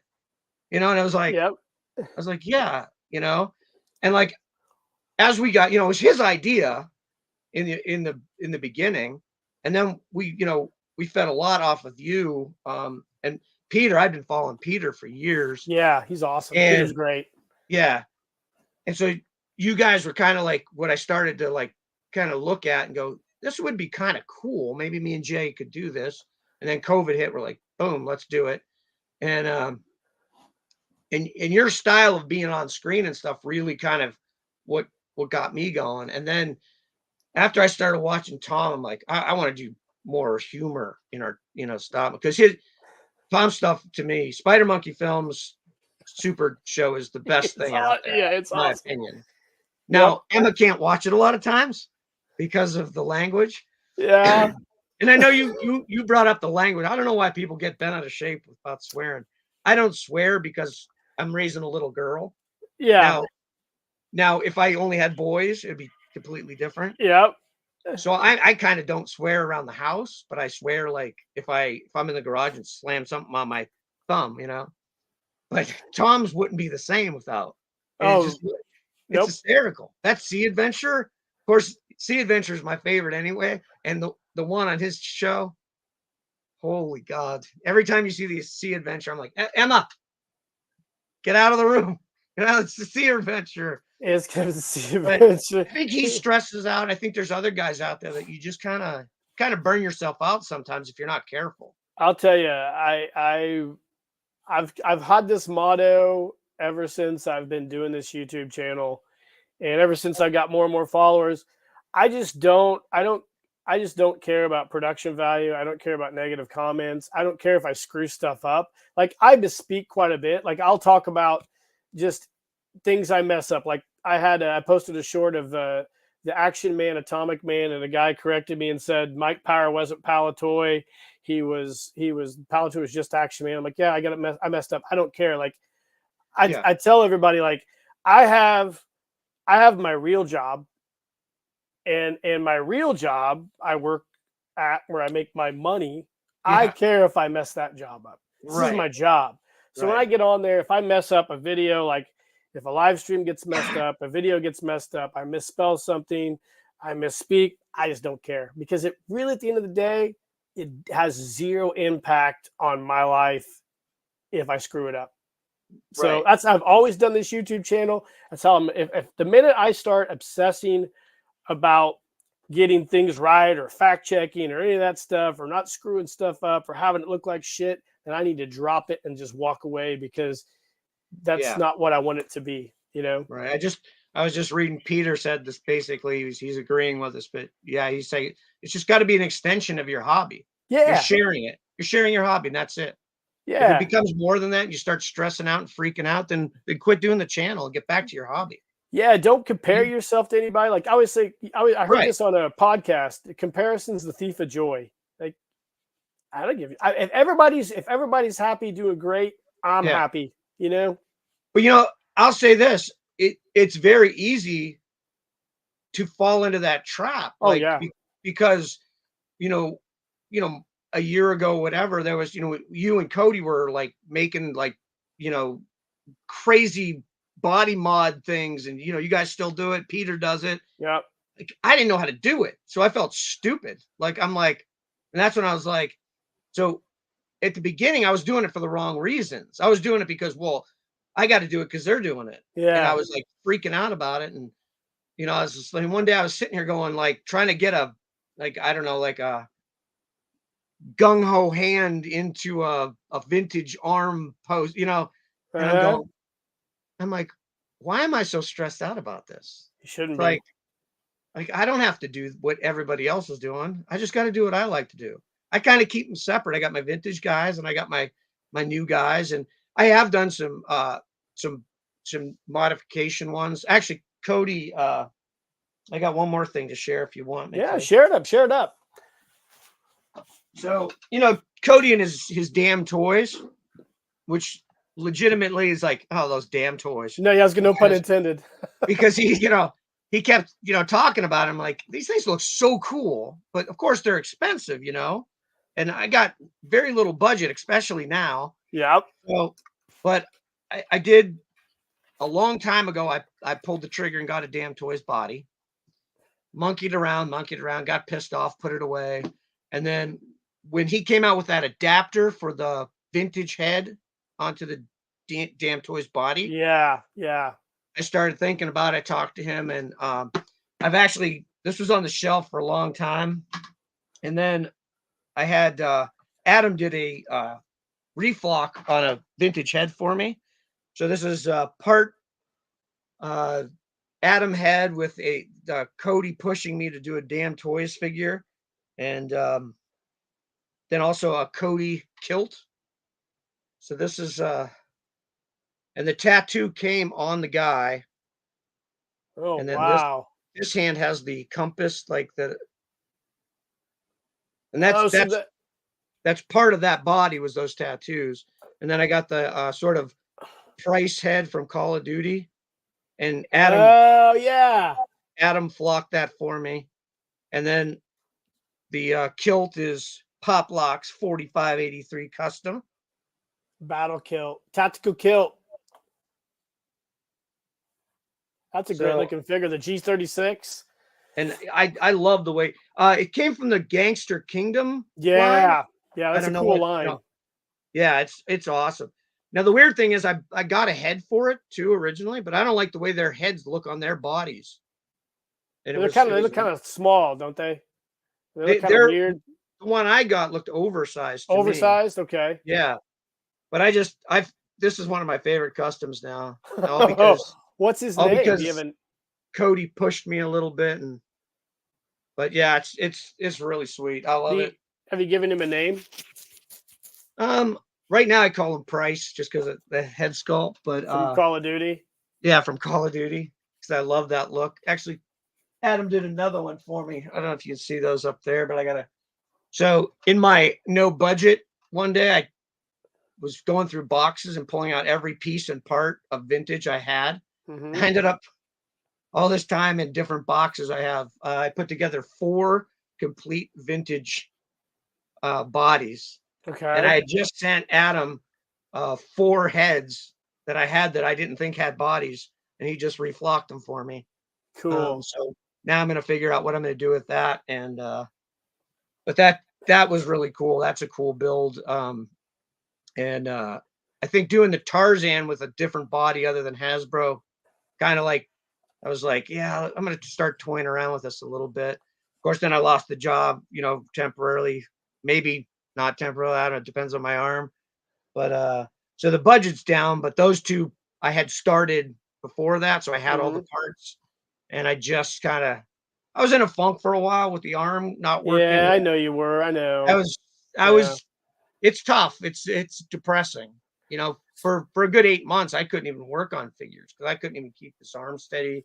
A: And
B: Yep.
A: I was like, yeah, and like, as we got, it was his idea in the beginning, and then we fed a lot off of you, and Peter. I've been following Peter for years,
B: Yeah, he's awesome. Peter's
A: and
B: great.
A: yeah, and so you guys were kind of like what I started to like kind of look at and go, this would be kind of cool. Maybe me and Jay could do this. And then COVID hit. We're like, boom, let's do it. And your style of being on screen and stuff really kind of what got me going. And then after I started watching Tom, I'm like, I want to do more humor in our stuff, because Tom stuff, to me, Spider Monkey Films Super Show is the best thing out there,
B: Yeah, it's
A: in my
B: awesome.
A: opinion.
B: Yep.
A: Now, Emma can't watch it a lot of times because of the language.
B: Yeah.
A: And I know you brought up the language. I don't know why people get bent out of shape without swearing. I don't swear because I'm raising a little girl.
B: Yeah.
A: Now, if I only had boys, it'd be completely different.
B: Yep.
A: So I kind of don't swear around the house, but I swear, like, if I'm in the garage and slam something on my thumb, But Tom's wouldn't be the same without.
B: Oh,
A: It's
B: nope.
A: hysterical. That Sea Adventure, of course, Sea Adventure is my favorite anyway. And the one on his show, holy God. Every time you see the Sea Adventure, I'm like, Emma, get out of the room. It's the Sea Adventure.
B: It's good to see you.
A: But I think he stresses out. I think there's other guys out there that you just kind of burn yourself out sometimes if you're not careful.
B: I'll tell you, I've had this motto ever since I've been doing this YouTube channel, and ever since I got more and more followers. I just don't care about production value. I don't care about negative comments. I don't care if I screw stuff up. Like, I bespeak quite a bit. Like, I'll talk about just things I mess up. Like, I posted a short of the Action Man, Atomic Man, and a guy corrected me and said Mike Power wasn't Palatoy. He was Palatoy was just Action Man. I'm like, yeah, I messed up. I don't care. Like, I tell everybody, like, I have my real job, and my real job I work at where I make my money.
A: Yeah.
B: I care if I mess that job up. This is
A: Right.
B: my job. So when I
A: Right.
B: get on there, if I mess up a video, like if a live stream gets messed up, a video gets messed up, I misspell something, I misspeak, I just don't care because it really, at the end of the day, it has zero impact on my life if I screw it up. So
A: Right.
B: I've always done this YouTube channel. That's how if the minute I start obsessing about getting things right or fact checking or any of that stuff or not screwing stuff up or having it look like shit, then I need to drop it and just walk away because that's
A: Yeah.
B: not what I want it to be, you know?
A: Right. I was just reading Peter said this basically he's agreeing with us, but yeah, he's saying it's just got to be an extension of your hobby. You're
B: Yeah.
A: sharing it. You're sharing your hobby, and that's it. If it
B: Yeah.
A: becomes more than that, and you start stressing out and freaking out, then quit doing the channel and get back to your hobby.
B: Yeah. Don't compare yourself to anybody. Like I always say, I heard
A: Right.
B: this on a podcast. Comparison's the thief of joy. Like I don't give if everybody's happy doing great, I'm
A: Yeah.
B: happy, you know?
A: But I'll say this: it's very easy to fall into that trap,
B: Oh
A: like
B: yeah.
A: because you know, you know, a year ago, whatever, there was, you and Cody were like making like, you know, crazy body mod things, and you guys still do it. Peter does it.
B: Yeah.
A: Like I didn't know how to do it, so I felt stupid. Like I'm like, and that's when I was like, so at the beginning, I was doing it for the wrong reasons. I was doing it because, well, I got to do it because they're doing it, and I
B: Yeah.
A: was like freaking out about it, and I was just like, one day I was sitting here going like trying to get a like I don't know like a gung ho hand into a vintage arm pose, and
B: Uh-huh.
A: I'm like, why am I so stressed out about this?
B: You shouldn't
A: It's
B: be.
A: like I don't have to do what everybody else is doing. I just got to do what I like to do. I kind of keep them separate. I got my vintage guys and I got my new guys, and I have done some some modification ones. Actually, Cody, I got one more thing to share if you want me
B: Yeah,
A: to.
B: share it up, share it up.
A: So, Cody and his damn toys, which legitimately is like, oh, those damn toys.
B: No, yeah, no pun
A: Because
B: intended.
A: because he kept, talking about him like these things look so cool, but of course they're expensive, and I got very little budget, especially now.
B: Yep.
A: So, but I did a long time ago, I pulled the trigger and got a damn toys body, monkeyed around, got pissed off, put it away. And then when he came out with that adapter for the vintage head onto the damn toys body,
B: Yeah, yeah.
A: I started thinking about it. I talked to him, and this was on the shelf for a long time. And then I had Adam did a reflock on a vintage head for me. So this is part Adam head with a Cody pushing me to do a damn toys figure, and then also a Cody kilt. So this is and the tattoo came on the guy,
B: Oh,
A: and then
B: wow.
A: this hand has the compass like the, and
B: Oh, so
A: that's part of that body was those tattoos. And then I got the sort of Price head from Call of Duty, and
B: oh, yeah.
A: Adam flocked that for me. And then the kilt is Pop Locks 4583 custom.
B: Battle kilt. Tactical kilt. That's a great
A: So,
B: looking figure. The G36.
A: and I love the way it came from the Gangster Kingdom line.
B: Yeah. Yeah,
A: I
B: that's a
A: don't know
B: cool
A: what,
B: line.
A: yeah, it's awesome. Now the weird thing is I got a head for it too originally, but I don't like the way their heads look on their bodies. And
B: They look kind of small, don't they? They look kind of
A: they're
B: weird.
A: the one I got looked oversized to me.
B: Oversized, okay.
A: Yeah. But this is one of my favorite customs now. All because
B: What's his
A: all
B: name?
A: because Cody pushed me a little bit, but yeah, it's really sweet. I love it.
B: Have you given him a name?
A: Right now I call him Price just because of the head sculpt, but
B: From Call of Duty?
A: yeah, from Call of Duty, because I love that look. Actually, Adam did another one for me. I don't know if you can see those up there, but so in my no budget one day, I was going through boxes and pulling out every piece and part of vintage I had.
B: Mm-hmm.
A: I ended up all this time in different boxes. I put together 4 complete vintage bodies and
B: Okay.
A: I had just sent Adam 4 heads that I had that I didn't think had bodies, and he just reflocked them for me.
B: Cool.
A: So now I'm gonna figure out what I'm gonna do with that, and but that was really cool. That's a cool build. And I think doing the Tarzan with a different body other than Hasbro, kind of like I was like, yeah, I'm gonna start toying around with this a little bit. Of course, then I lost the job, temporarily, maybe not temporarily. I don't know, it depends on my arm. But so the budget's down, but those two I had started before that, so I had all the
B: Mhm.
A: parts, and I was in a funk for a while with the arm not working.
B: Yeah, I know you were. I
A: I
B: know.
A: was I
B: Yeah.
A: was it's tough. It's depressing. For a good 8 months, I couldn't even work on figures because I couldn't even keep this arm steady.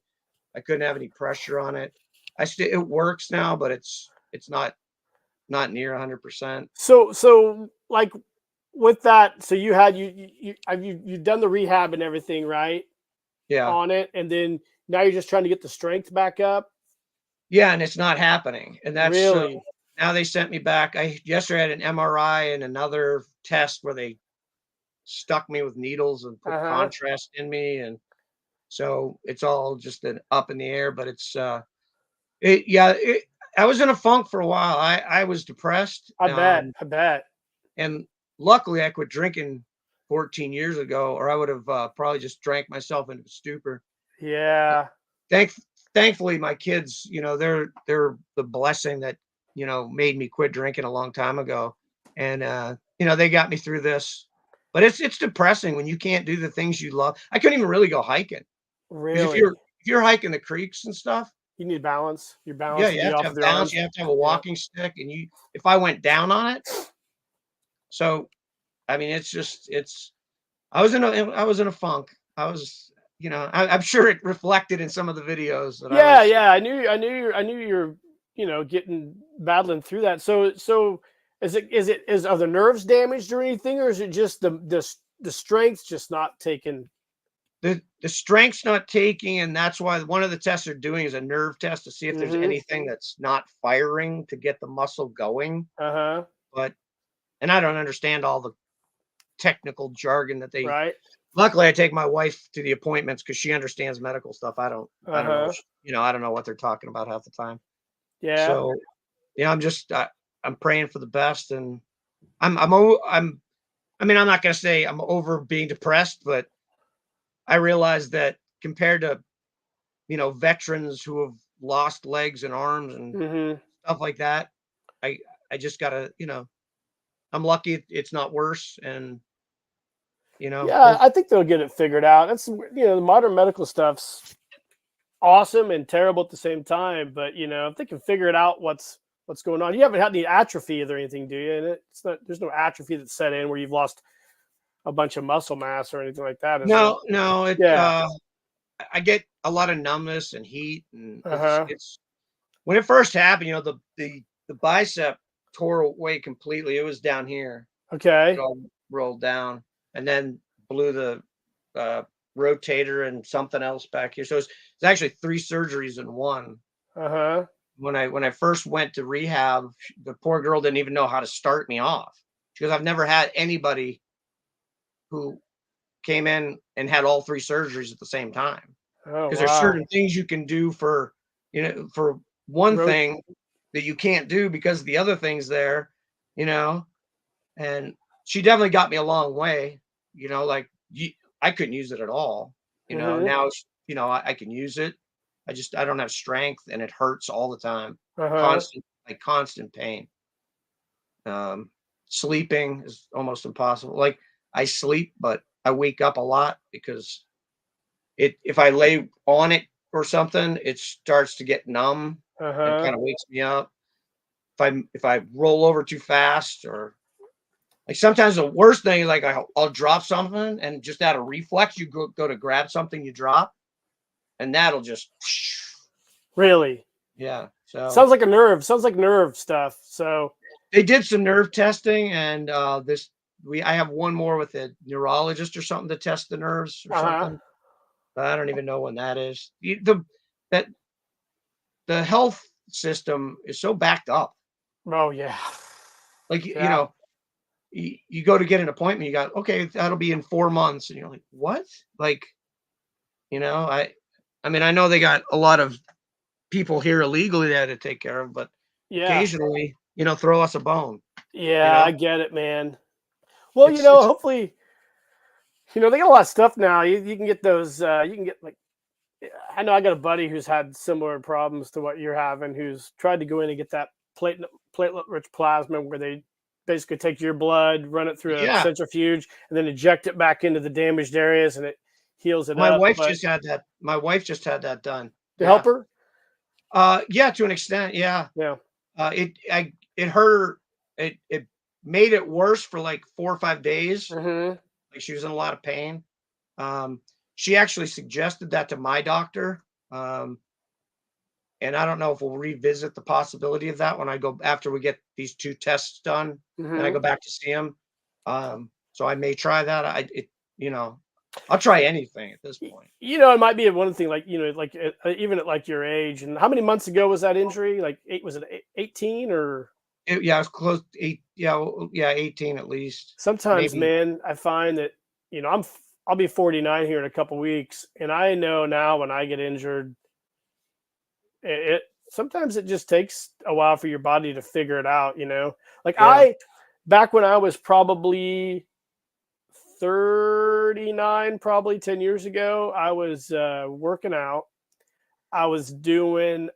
A: I couldn't have any pressure on it. It works now, but it's not near 100%.
B: So like with that, so you had you've done the rehab and everything, right?
A: Yeah.
B: On it, and then now you're just trying to get the strength back up.
A: Yeah, and it's not happening. And that's so
B: Really?
A: now they sent me back. I yesterday had an MRI and another test where they stuck me with needles and put
B: Uh-huh.
A: contrast in me. And so it's all just an up in the air, but I was in a funk for a while. I was depressed.
B: I bet. I bet.
A: And luckily I quit drinking 14 years ago, or I would have probably just drank myself into a stupor.
B: Yeah.
A: Thank, Thankfully, my kids, they're the blessing that made me quit drinking a long time ago, and they got me through this. But it's depressing when you can't do the things you love. I couldn't even really go hiking because
B: Really.
A: if you're hiking the creeks and stuff,
B: You need balance. Your
A: yeah,
B: balance to
A: you
B: be
A: have to
B: off of
A: have
B: your
A: balance.
B: arms.
A: You have to have a
B: Yeah.
A: walking stick, and if I went down on it, so I mean, it's I was in a funk. I'm sure it reflected in some of the videos that I
B: Yeah,
A: was.
B: yeah. I knew you're, getting battling through that. So is are the nerves damaged or anything, or is it just the strength just not taking?
A: The strength's not taking, and that's why one of the tests they're doing is a nerve test to see if there's
B: Mm-hmm.
A: anything that's not firing to get the muscle going.
B: Uh-huh.
A: But and I don't understand all the technical jargon that they.
B: Right.
A: Luckily, I take my wife to the appointments because she understands medical stuff. I don't know.
B: Uh-huh.
A: I don't know what they're talking about half the time.
B: Yeah.
A: So I'm praying for the best, and I'm o- I mean, I'm not gonna say I'm over being depressed, but I realize that compared to veterans who have lost legs and arms and
B: Mm-hmm.
A: stuff like that. I I just gotta, I'm lucky it's not worse, and
B: Yeah,
A: hope.
B: I think they'll get it figured out. That's the modern medical stuff's awesome and terrible at the same time. But if they can figure it out, what's going on. You haven't had any atrophy or anything, do you? And it's not. There's no atrophy that's set in where you've lost a bunch of muscle mass or anything like that, is there?
A: No, no,
B: Yeah.
A: I get a lot of numbness and heat, and
B: Uh
A: it's
B: huh.
A: it's when it first happened. The bicep tore away completely. It was down here. It
B: Okay.
A: all rolled down, and then blew the uh, rotator and something else back here. So it's actually 3 surgeries in one.
B: Uh huh.
A: When I first went to rehab, the poor girl didn't even know how to start me off. Because I've never had anybody who came in and had all 3 surgeries at the same time.
B: Oh
A: Because there's
B: wow.
A: certain things you can do for one
B: Road.
A: thing that you can't do because the other thing's there, you know. And she definitely got me a long way, like I couldn't use it at all.
B: Mm-hmm.
A: Now I can use it. I don't have strength, and it hurts all the time.
B: Uh huh.
A: Constant pain. Um, Sleeping is almost impossible. Like I sleep, but I wake up a lot because if I lay on it or something, it starts to get numb
B: Uh
A: and
B: huh.
A: kind of wakes me up. If I roll over too fast, or like sometimes the worst thing is like I'll drop something, and just out of reflex, you go to grab something you drop, and that'll just
B: Really.
A: yeah. So
B: Sounds like a nerve. Sounds like nerve stuff. So.
A: they did some nerve testing, and I have one more with a neurologist or something to test the nerves or
B: Uh huh.
A: something. But I don't even know when that is. That the health system is so backed up.
B: Oh yeah.
A: Like
B: Yeah.
A: you go to get an appointment, you got, okay, that'll be in 4 months. And you're like, what? Like, I mean, I know they got a lot of people here illegally they had to take care of, but
B: Yeah.
A: occasionally, throw us a bone, you
B: Yeah,
A: know?
B: I get it, man. Well,
A: It's
B: hopefully, they got a lot of stuff now. You can get those. You can get like. I know I got a buddy who's had similar problems to what you're having, who's tried to go in and get that platelet-rich plasma, where they basically take your blood, run it through a
A: yeah.
B: centrifuge, and then inject it back into the damaged areas, and it heals it
A: My
B: up.
A: wife
B: But
A: just had that. My wife just had that done.
B: to
A: Yeah.
B: help her,
A: Yeah, to an extent. Yeah.
B: yeah,
A: It hurt her. It made it worse for like 4 or 5 days.
B: hmm
A: Like she was in a lot of pain. She actually suggested that to my doctor. And I don't know if we'll revisit the possibility of that when I go after we get these 2 tests done and I
B: hmm
A: go back to see him. So I may try that. I'll try anything at this point.
B: It might be one thing, like like even at like your age. And how many months ago was that injury? Like was it 18 or?
A: Yeah, it's close to 8. Yeah, yeah, 18 at least.
B: Sometimes,
A: Maybe.
B: man, I find that I'll be 49 here in a couple weeks, and I know now when I get injured, it sometimes it just takes a while for your body to figure it out. Like
A: Yeah.
B: back when I was probably 39, probably 10 years ago, I was working out. I was doing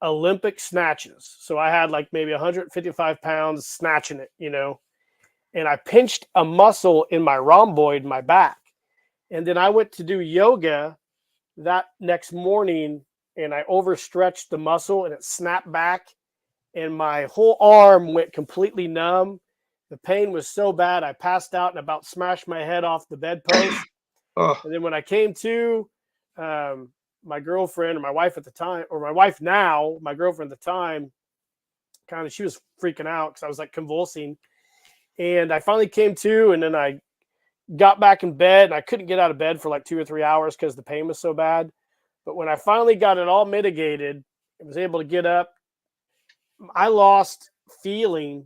B: Olympic snatches, so I had like maybe 155 pounds snatching it, and I pinched a muscle in my rhomboid, my back. And then I went to do yoga that next morning, and I overstretched the muscle and it snapped back, and my whole arm went completely numb. The pain was so bad, I passed out and about smashed my head off the bedpost.
A: Oh,
B: And then when I came to, my girlfriend, or my wife at the time, or my wife now, my girlfriend at the time, she was freaking out because I was like convulsing. And I finally came to, and then I got back in bed, and I couldn't get out of bed for like 2 or 3 hours because the pain was so bad. But when I finally got it all mitigated and was able to get up, I lost feeling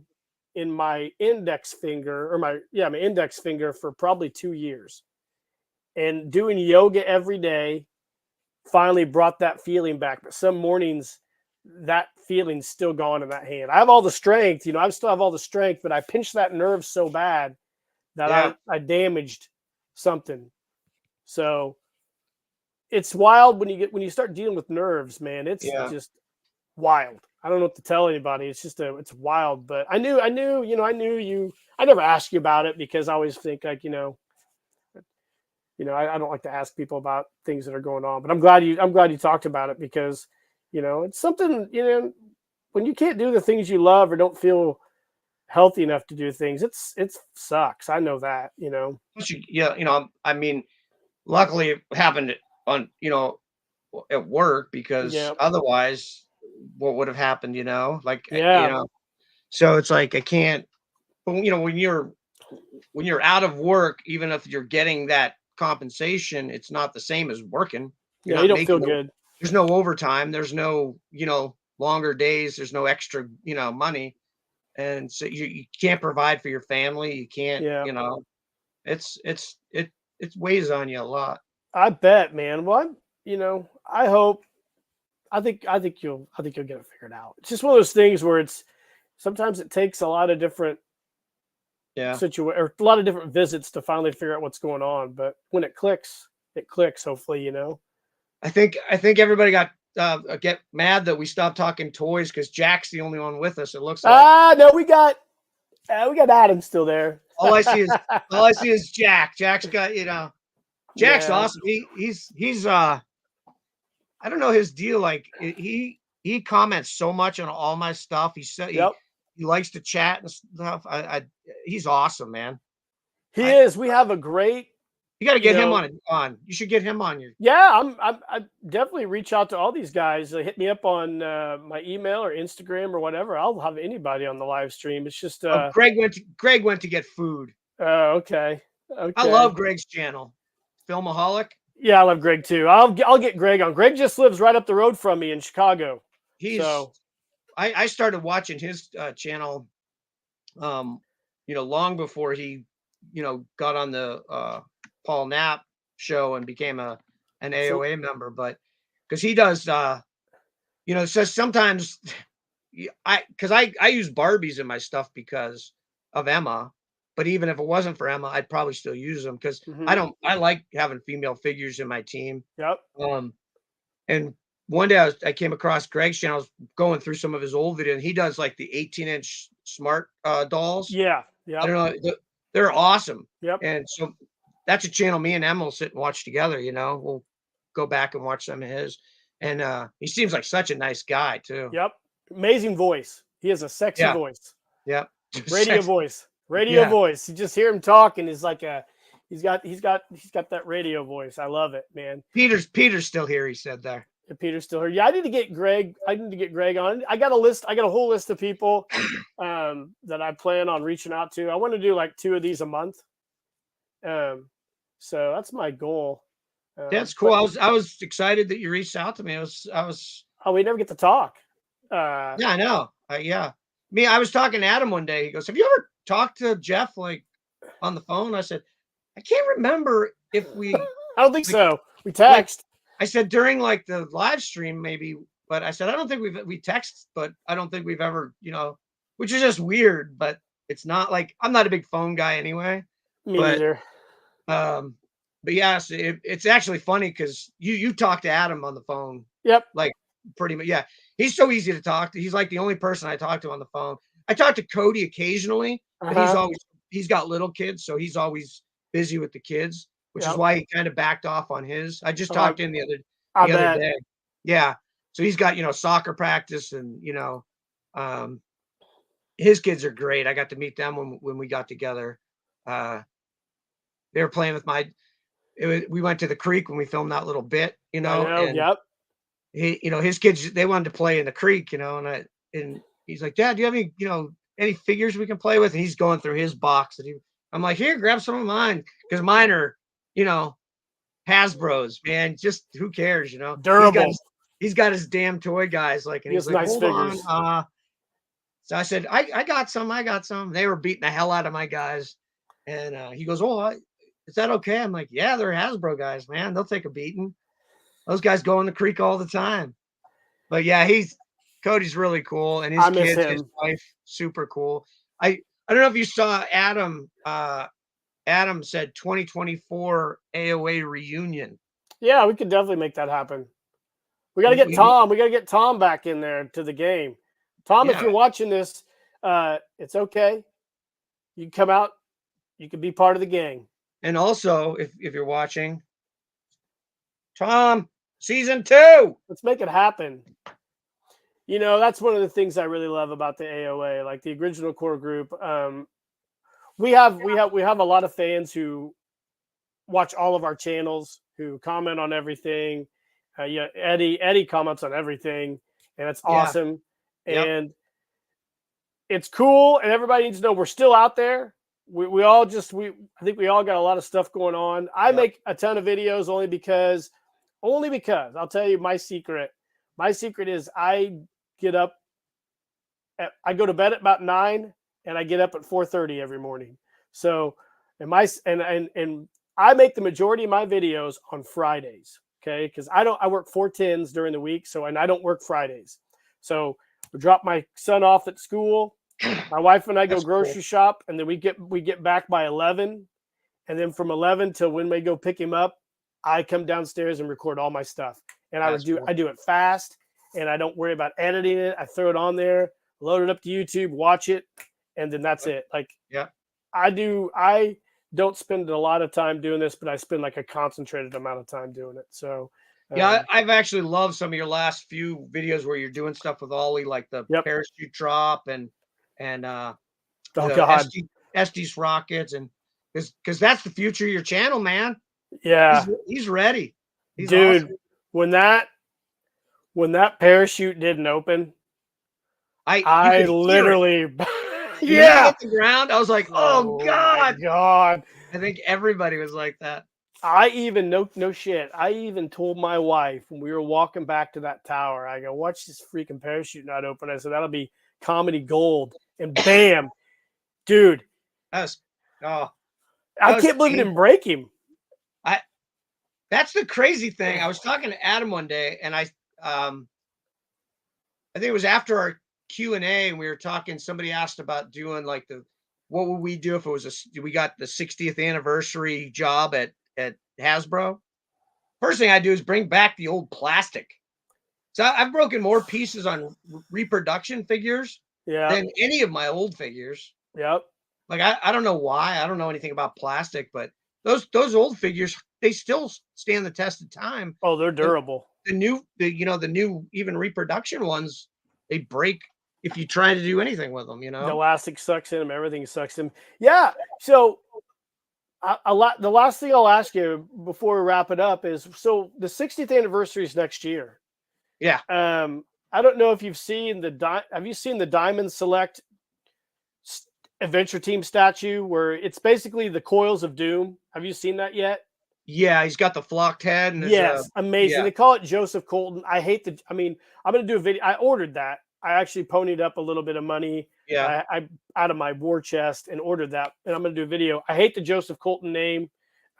B: in my index finger, or my index finger, for probably 2 years. And doing yoga every day finally brought that feeling back. But some mornings, that feeling's still gone in that hand. I have all the strength, I still have all the strength, but I pinched that nerve so bad that
A: yeah.
B: I damaged something. So it's wild when you start dealing with nerves, man. It's
A: Yeah.
B: just wild. I don't know what to tell anybody. It's wild. But I knew you. I never asked you about it because I always think like, I don't like to ask people about things that are going on. But I'm glad you talked about it, because it's something, when you can't do the things you love or don't feel healthy enough to do things, it sucks. I know that.
A: Yeah, I mean, luckily it happened on, at work, because
B: Yeah.
A: otherwise what would have happened, like,
B: Yeah.
A: so it's like I can't, but when you're out of work, even if you're getting that compensation, it's not the same as working. You're
B: Yeah. You
A: not
B: don't feel
A: making
B: good.
A: there's no overtime, there's no, longer days, there's no extra, money. And so you can't provide for your family. You can't,
B: Yeah.
A: it weighs on you a lot.
B: I bet, man. Well, I hope. I think you'll get it figured out. It's just one of those things where sometimes it takes a lot of different
A: Yeah.
B: or a lot of different visits to finally figure out what's going on. But when it clicks, hopefully,
A: I think everybody get mad that we stopped talking toys because Jack's the only one with us. It looks like.
B: No, we got Adam still there.
A: all I see is Jack. Jack's got, Jack's
B: Yeah.
A: awesome. He's I don't know his deal. Like he comments so much on all my stuff.
B: Yep.
A: He likes to chat and stuff. He's awesome, man.
B: He
A: I-
B: is. We have a great.
A: You got to get him
B: know-
A: on. You should get him on your.
B: Yeah, I definitely reach out to all these guys. Hit me up on my email or Instagram or whatever. I'll have anybody on the live stream. It's just
A: Greg went to get food.
B: okay.
A: I love Greg's channel, Filmaholic.
B: Yeah, I love Greg too. I'll get Greg on. Greg just lives right up the road from me in Chicago.
A: I started watching his channel long before he, got on the Paul Knapp show and became an
B: So
A: AOA member. But because he does, so sometimes I use Barbies in my stuff because of Emma. But even if it wasn't for Emma, I'd probably still use them because
B: mhm.
A: I like having female figures in my team.
B: Yep.
A: And one day I came across Greg's channel. I was going through some of his old videos. And he does like the 18-inch smart dolls.
B: Yeah.
A: I
B: Yep.
A: don't know. They're awesome.
B: Yep.
A: And so that's a channel me and Emma will sit and watch together. We'll go back and watch some of his. And he seems like such a nice guy too.
B: Yep. Amazing voice. He has a sexy
A: Yeah.
B: voice.
A: Yep.
B: Radio voice. Radio
A: Yeah.
B: voice. You just hear him talking. He's like he's got that radio voice. I love it, man.
A: Peter's still here, he said there.
B: And Peter's still here. Yeah, I need to get Greg on. I got a whole list of people that I plan on reaching out to. I want to do like 2 of these a month. So that's my goal.
A: That's cool. I was excited that you reached out to me.
B: Oh, we never get to talk.
A: Yeah, I know. Yeah. I was talking to Adam one day. He goes, "Have you ever talked to Jeff like on the phone?" I said, "I can't remember if we."
B: I don't think so. We text.
A: I said during like the live stream maybe, but I said I don't think we text, but I don't think we've ever, which is just weird. But it's not like I'm not a big phone guy anyway.
B: Me
A: but,
B: neither.
A: But yes, it's actually funny because you talk to Adam on the phone.
B: Yep.
A: Like pretty much, yeah. He's so easy to talk to. He's like the only person I talk to on the phone. I talk to Cody occasionally, but he's got little kids, so he's always busy with the kids, which is why he kind of backed off on his. I just talked to him the other day. Yeah. So he's got, soccer practice and, his kids are great. I got to meet them when we got together. They were playing with we went to the creek when we filmed that little bit, and
B: yep.
A: his kids, they wanted to play in the creek, and he's like, "Dad, do you have any, any figures we can play with?" And he's going through his box I'm like, "Here, grab some of mine." Cause mine are, Hasbro's, man. Just who cares,
B: Durable.
A: He's got his damn toy guys. Like, and he's like,
B: nice
A: "Hold
B: figures.
A: on." So I said, I got some. They were beating the hell out of my guys. And he goes, "Oh, is that okay?" I'm like, "Yeah, they're Hasbro guys, man. They'll take a beating. Those guys go in the creek all the time." But yeah, Cody's really cool, and his kids, his wife, super cool. I don't know if you saw Adam. Adam said 2024 AOA reunion.
B: Yeah, we could definitely make that happen. We got to get Tom. We got to get Tom back in there to the game. Tom, if you're watching this, it's okay. You can come out. You can be part of the gang.
A: And also, if you're watching, Tom, season 2. Let's
B: make it happen. That's one of the things I really love about the AOA, like the original core group. We have a lot of fans who watch all of our channels, who comment on everything. Eddie comments on everything, and it's awesome.
A: Yep.
B: And it's cool, and everybody needs to know we're still out there. I think we all got a lot of stuff going on. I make a ton of videos only because I'll tell you my secret. My secret is I go to bed at about 9 and I get up at 4:30 every morning. So, and I make the majority of my videos on Fridays. Okay. Cause I work 4/10s during the week. So, and I don't work Fridays. So we drop my son off at school. My wife and I go grocery shop, and then we get back by 11. And then from 11 till when we go pick him up, I come downstairs and record all my stuff. And I do it fast, and I don't worry about editing it. I throw it on there, load it up to YouTube, watch it, and then that's it. Like, I don't spend a lot of time doing this, but I spend like a concentrated amount of time doing it. So
A: I've actually loved some of your last few videos where you're doing stuff with Ollie, like the parachute drop and Estes rockets, and because that's the future of your channel, man.
B: Yeah,
A: he's ready.
B: Dude, awesome. when that parachute didn't open, I literally
A: hit the ground. I was like, oh God.
B: I
A: think everybody was like that.
B: I even no shit. I even told my wife when we were walking back to that tower, I go, watch this freaking parachute not open. I said, that'll be comedy gold. And bam, dude,
A: That's oh,
B: I
A: that was
B: can't believe it didn't
A: painful.
B: break him.
A: I That's the crazy thing. I was talking to Adam one day, and um I think it was after our Q&A, and we were talking. Somebody asked about doing like what would we do if it was we got the 60th anniversary job at Hasbro. First thing I do is bring back the old plastic. So I've broken more pieces on reproduction figures
B: Yeah.
A: than any of my old figures.
B: Yep.
A: Like I don't know why. I don't know anything about plastic, but those old figures, they still stand the test of time.
B: Oh, they're
A: The,
B: durable.
A: the new even reproduction ones, they break if you try to do anything with them.
B: The elastic sucks in them. Everything sucks in. Yeah. So a lot. The last thing I'll ask you before we wrap it up is: so the 60th anniversary is next year.
A: Yeah,
B: I don't know if you've seen have you seen the Diamond Select Adventure Team statue where it's basically the Coils of Doom? Have you seen that yet?
A: yeah. He's got the flocked head, and there's a
B: Yes, amazing.
A: yeah,
B: They call it Joseph Colton. I mean, I'm gonna do a video. I ordered that. I actually ponied up a little bit of money.
A: yeah.
B: I out of my war chest and ordered that, and I'm gonna do a video. I hate the Joseph Colton name.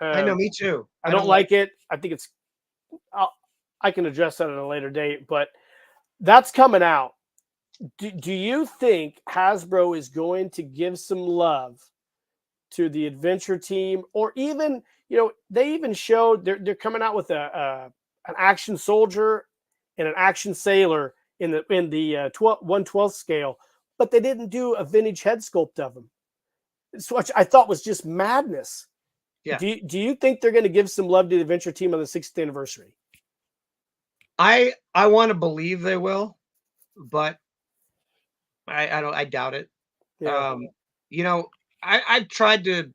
A: I know,
B: Um,
A: me too.
B: I
A: I
B: don't
A: don't like.
B: like it. I think I can address that at a later date, but that's coming out. Do you think Hasbro is going to give some love to the adventure team, or even they even showed they're coming out with an action soldier and an action sailor in the 1/12 scale, but they didn't do a vintage head sculpt of them, which I thought was just madness.
A: Yeah,
B: Do you think they're going to give some love to the adventure team on the 60th anniversary?
A: I want to believe they will, but I don't. I doubt it.
B: Yeah,
A: Um, you know, I've tried to,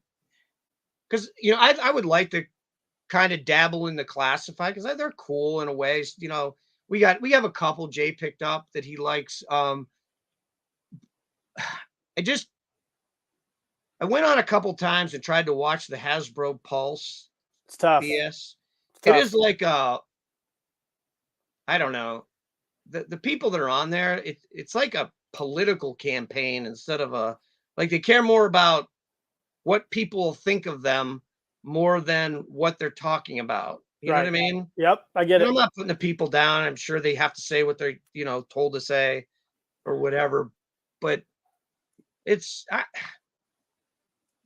A: because I would like to kind of dabble in the classified, because they're cool in a way. We have a couple Jay picked up that he likes. I just I went on a couple times and tried to watch the Hasbro Pulse
B: it's tough.
A: BS.
B: It's
A: It
B: tough.
A: is like I don't know, the people that are on there. It's like a political campaign instead of a, like, they care more about what people think of them more than what they're talking about. You know what I
B: Right.
A: mean?
B: Yep. I get
A: And I'm
B: it.
A: not putting the people down. I'm sure they have to say what they're, told to say or whatever. But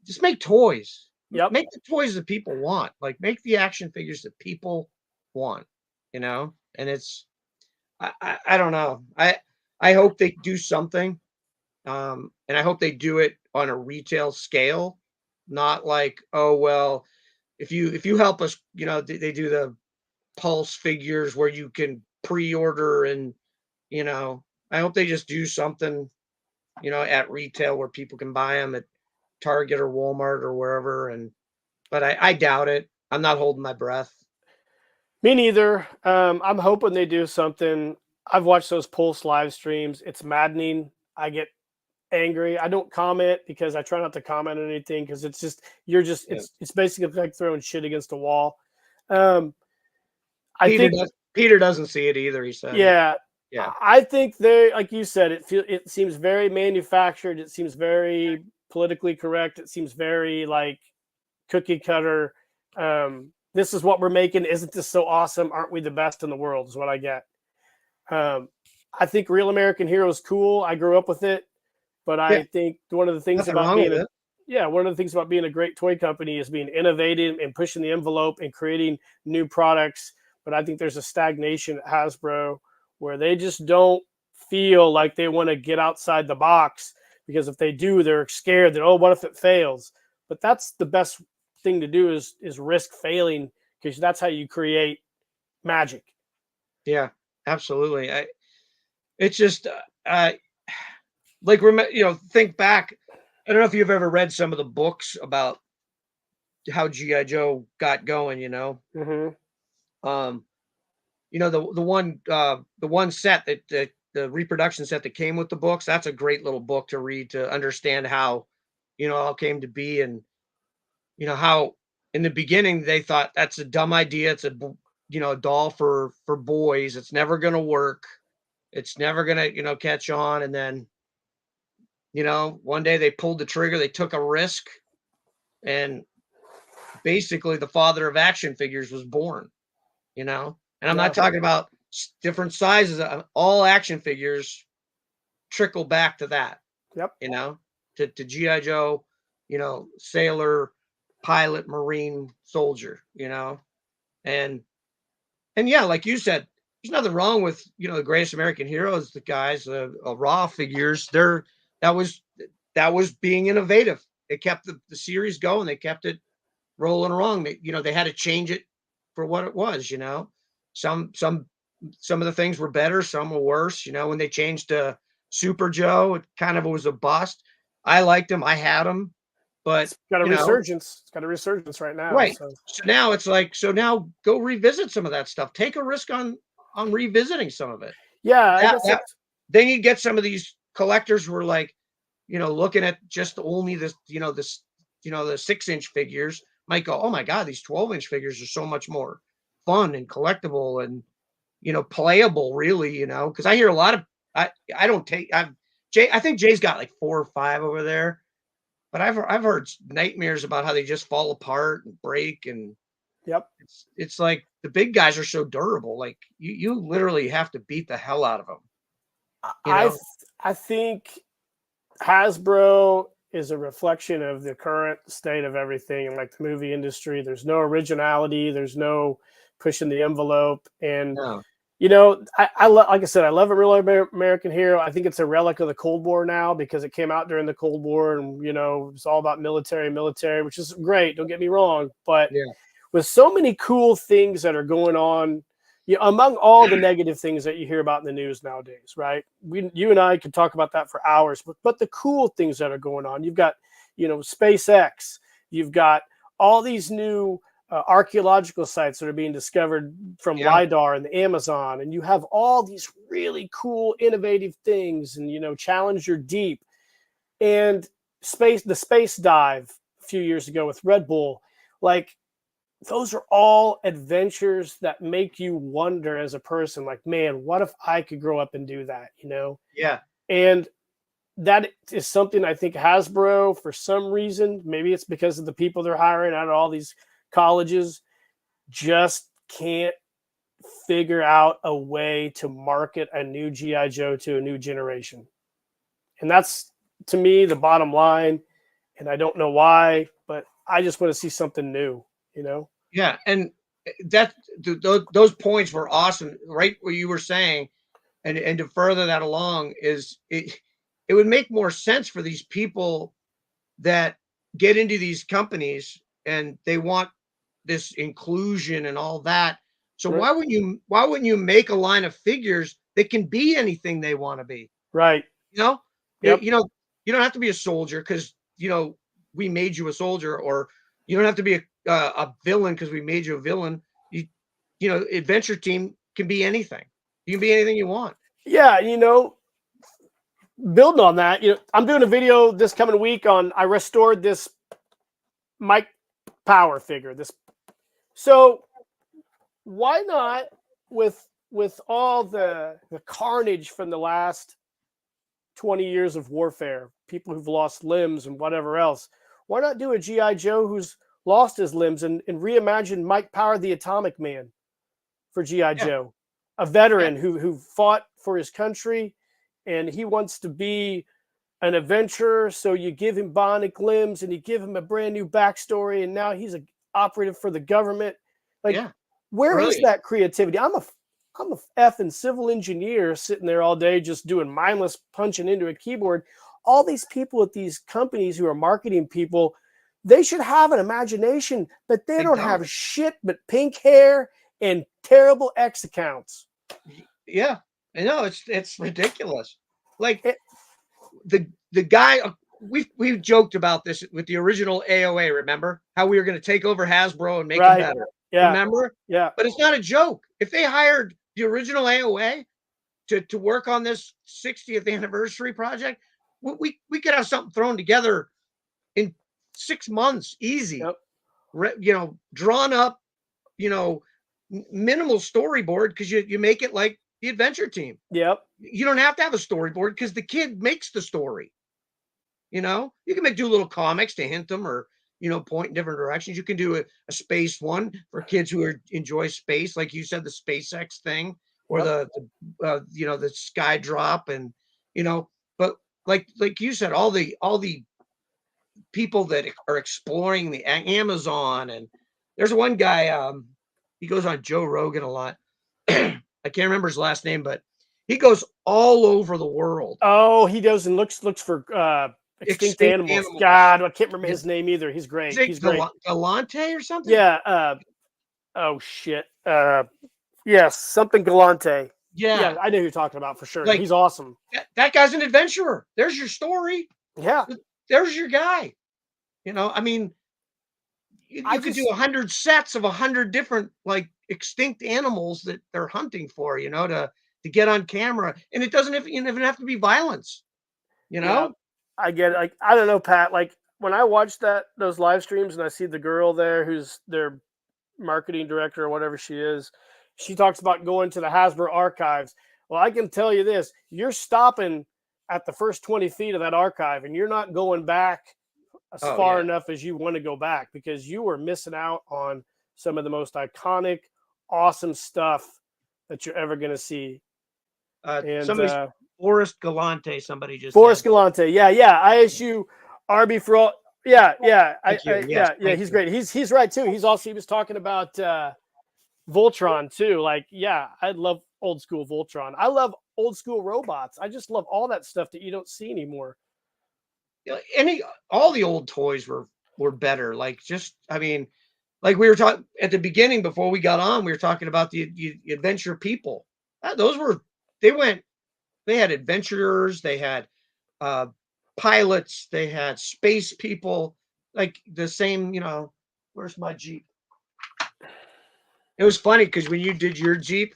A: just make toys.
B: Yep.
A: Make the toys that people want. Like, make the action figures that people want, And I don't know. I hope they do something. And I hope they do it on a retail scale, not like, oh well, if you help us, they do the Pulse figures where you can pre-order, and you know, I hope they just do something, at retail where people can buy them at Target or Walmart or wherever. But I doubt it. I'm not holding my breath.
B: Me neither. I'm hoping they do something. I've watched those Pulse live streams. It's maddening. I get angry. I don't comment because I try not to comment on anything because it's just
A: Yeah.
B: it's basically like throwing shit against a wall. Um, I
A: Peter
B: think
A: does. Peter doesn't see it either. He said,
B: yeah,
A: "Yeah,
B: I think they like you said it seems very manufactured. It seems very politically correct. It seems very like cookie cutter. This is what we're making. Isn't this so awesome? Aren't we the best in the world? Is what I get. Um, I think Real American Hero is cool. I grew up with it, but
A: yeah,
B: I think one of the things
A: nothing
B: about
A: wrong with
B: being
A: it."
B: one of the things about being a great toy company is being innovative and pushing the envelope and creating new products. But I think there's a stagnation at Hasbro where they just don't feel like they want to get outside the box because if they do, they're scared that, oh, what if it fails? But that's the best thing to do is risk failing because that's how you create magic.
A: Yeah, absolutely. It's just, like, think back. I don't know if you've ever read some of the books about how GI Joe got going.
B: Mm-hmm.
A: Um, the one set that the reproduction set that came with the books. That's a great little book to read to understand how, all came to be, and how in the beginning they thought that's a dumb idea. It's a doll for boys. It's never gonna work. It's never gonna, catch on. And then You know, one day they pulled the trigger, they took a risk, and basically the father of action figures was born, you know? And I'm
B: Yeah.
A: not talking about different sizes. All action figures trickle back to that,
B: Yep.
A: you know, to GI Joe, sailor, pilot, marine, soldier, and yeah, like you said, there's nothing wrong with the greatest American heroes, the guys, raw figures. That was that was being innovative. They kept the series going. They kept it rolling along. They had to change it for what it was. Some of the things were better, some were worse. When they changed to Super Joe, it kind of was a bust. I liked him. I had him, but
B: It's got a resurgence. It's got a resurgence right now.
A: right.
B: So
A: So now it's like, now go revisit some of that stuff. Take a risk on revisiting some of it.
B: yeah, I
A: That,
B: guess
A: that then you get some of these collectors who are like, looking at just only this, the 6-inch figures might go, oh my God, these 12-inch figures are so much more fun and collectible and playable, really, because I hear a lot of I don't take I think Jay's got like 4 or 5 over there, but I've heard nightmares about how they just fall apart and break, and
B: yep.
A: it's like the big guys are so durable. Like you literally have to beat the hell out of them.
B: I think Hasbro is a reflection of the current state of everything, and like the movie industry. There's no originality. There's no pushing the envelope, and
A: No.
B: like I said, I love a real American hero. I think it's a relic of the Cold War now because it came out during the Cold War, and it's all about military, which is great. Don't get me wrong, but
A: Yeah.
B: with so many cool things that are going on, among all the negative things that you hear about in the news nowadays, right? You and I could talk about that for hours, but the cool things that are going on, you've got, SpaceX, you've got all these new archaeological sites that are being discovered from LiDAR and the Amazon, and you have all these really cool, innovative things, and Challenger Deep and the space dive a few years ago with Red Bull, like. Those are all adventures that make you wonder as a person, like, man, what if I could grow up and do that,
A: Yeah.
B: And that is something I think Hasbro, for some reason, maybe it's because of the people they're hiring out of all these colleges, just can't figure out a way to market a new G.I. Joe to a new generation. And that's, to me, the bottom line. And I don't know why, but I just want to see something new.
A: Yeah, and those points were awesome. Right what you were saying, and to further that along is it would make more sense for these people that get into these companies and they want this inclusion and all that. So
B: Right.
A: why wouldn't you make a line of figures that can be anything they want to be?
B: Right.
A: Yep. You don't have to be a soldier because we made you a soldier, or you don't have to be a villain because we made you a villain. Adventure Team can be anything. You can be anything you want.
B: Yeah, building on that, I'm doing a video this coming week on I restored this Mike Power figure. So why not with all the carnage from the last 20 years of warfare, people who've lost limbs and whatever else, why not do a G.I. Joe who's lost his limbs and reimagine Mike Power, the Atomic Man, for G.I. Joe, a veteran who fought for his country, and he wants to be an adventurer. So you give him bionic limbs and you give him a brand new backstory, and now he's an operative for the government. Where is that creativity? I'm a effing civil engineer sitting there all day just doing mindless punching into a keyboard. All these people at these companies who are marketing people, they should have an imagination, but they don't have shit but pink hair and terrible X accounts.
A: Yeah, I know, it's ridiculous. Like the guy, we've joked about this with the original AOA. Remember how we were going to take over Hasbro and make it better?
B: Yeah.
A: Remember?
B: Yeah.
A: But it's not a joke. If they hired the original AOA to work on this 60th anniversary project, we could have something thrown together in 6 months, easy.
B: Yep.
A: Drawn up, minimal storyboard, because you make it like the Adventure Team.
B: Yep.
A: You don't have to have a storyboard because the kid makes the story. You know, you can do little comics to hint them or, point in different directions. You can do a space one for kids who enjoy space, like you said, the SpaceX thing or
B: Yep.
A: the sky drop and, but like you said, all the people that are exploring the Amazon. And there's one guy, he goes on Joe Rogan a lot. I can't remember his last name, but he goes all over the world.
B: Oh, he goes and looks for extinct animals. God, I can't remember his name either. He's
A: Is
B: great.
A: it
B: He's great.
A: Galante or something?
B: Yeah. Oh shit. Yes, something Galante.
A: Yeah.
B: Yeah, I know who you're talking about for sure.
A: Like-
B: He's awesome.
A: That guy's an adventurer. There's your story.
B: Yeah.
A: There's your guy. I mean, you could do 100 sets of 100 different like extinct animals that they're hunting for, to get on camera, and it doesn't even have to be violence.
B: Yeah, I get it. Like, I don't know, Pat. Like when I watch those live streams and I see the girl there who's their marketing director or whatever she is, she talks about going to the Hasbro archives. Well, I can tell you this: you're stopping at the first 20 feet of that archive, and you're not going back as far enough as you want to go back, because you are missing out on some of the most iconic, awesome stuff that you're ever going to see. And
A: Forrest Galante, somebody just
B: Forrest
A: said.
B: Galante, yeah, ISU RB for all, yeah, he's great. He's right too. He was talking about Voltron too. Like, yeah, I love old school Voltron. I love old school robots. I just love all that stuff that you don't see anymore.
A: All the old toys were better. Like, I mean, like we were talking at the beginning before we got on, we were talking about the adventure people. They had adventurers, they had pilots, they had space people, like the same, where's my Jeep? It was funny because when you did your Jeep,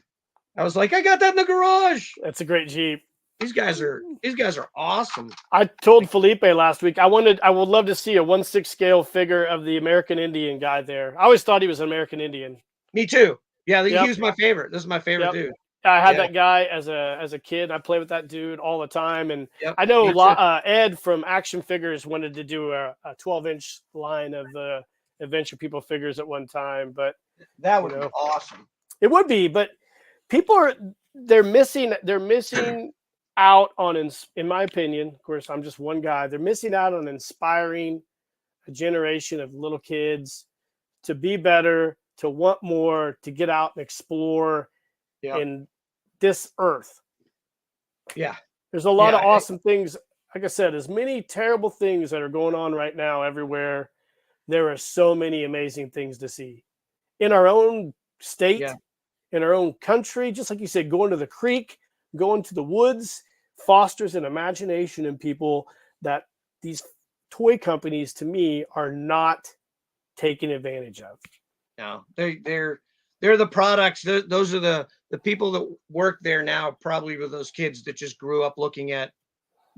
A: I was like, I got that in the garage.
B: That's a great Jeep.
A: These guys are awesome.
B: I told Felipe last week I would love to see a 1/6 scale figure of the American Indian guy there. I always thought he was an American Indian.
A: Me too. Yeah, he was my favorite. This is my favorite dude.
B: I had that guy as a kid. I played with that dude all the time, and I know Ed from Action Figures wanted to do a 12-inch line of the Adventure People figures at one time, but
A: that would be awesome.
B: It would be, but people they're missing out on, in my opinion, of course, I'm just one guy. They're missing out on inspiring a generation of little kids to be better, to want more, to get out and explore in this earth.
A: Yeah.
B: There's a lot of awesome things. Like I said, as many terrible things that are going on right now everywhere, there are so many amazing things to see in our own state, in our own country. Just like you said, going to the creek, going to the woods fosters an imagination in people that these toy companies, to me, are not taking advantage of.
A: No, they're the products. Those are the people that work there now, probably with those kids that just grew up looking at,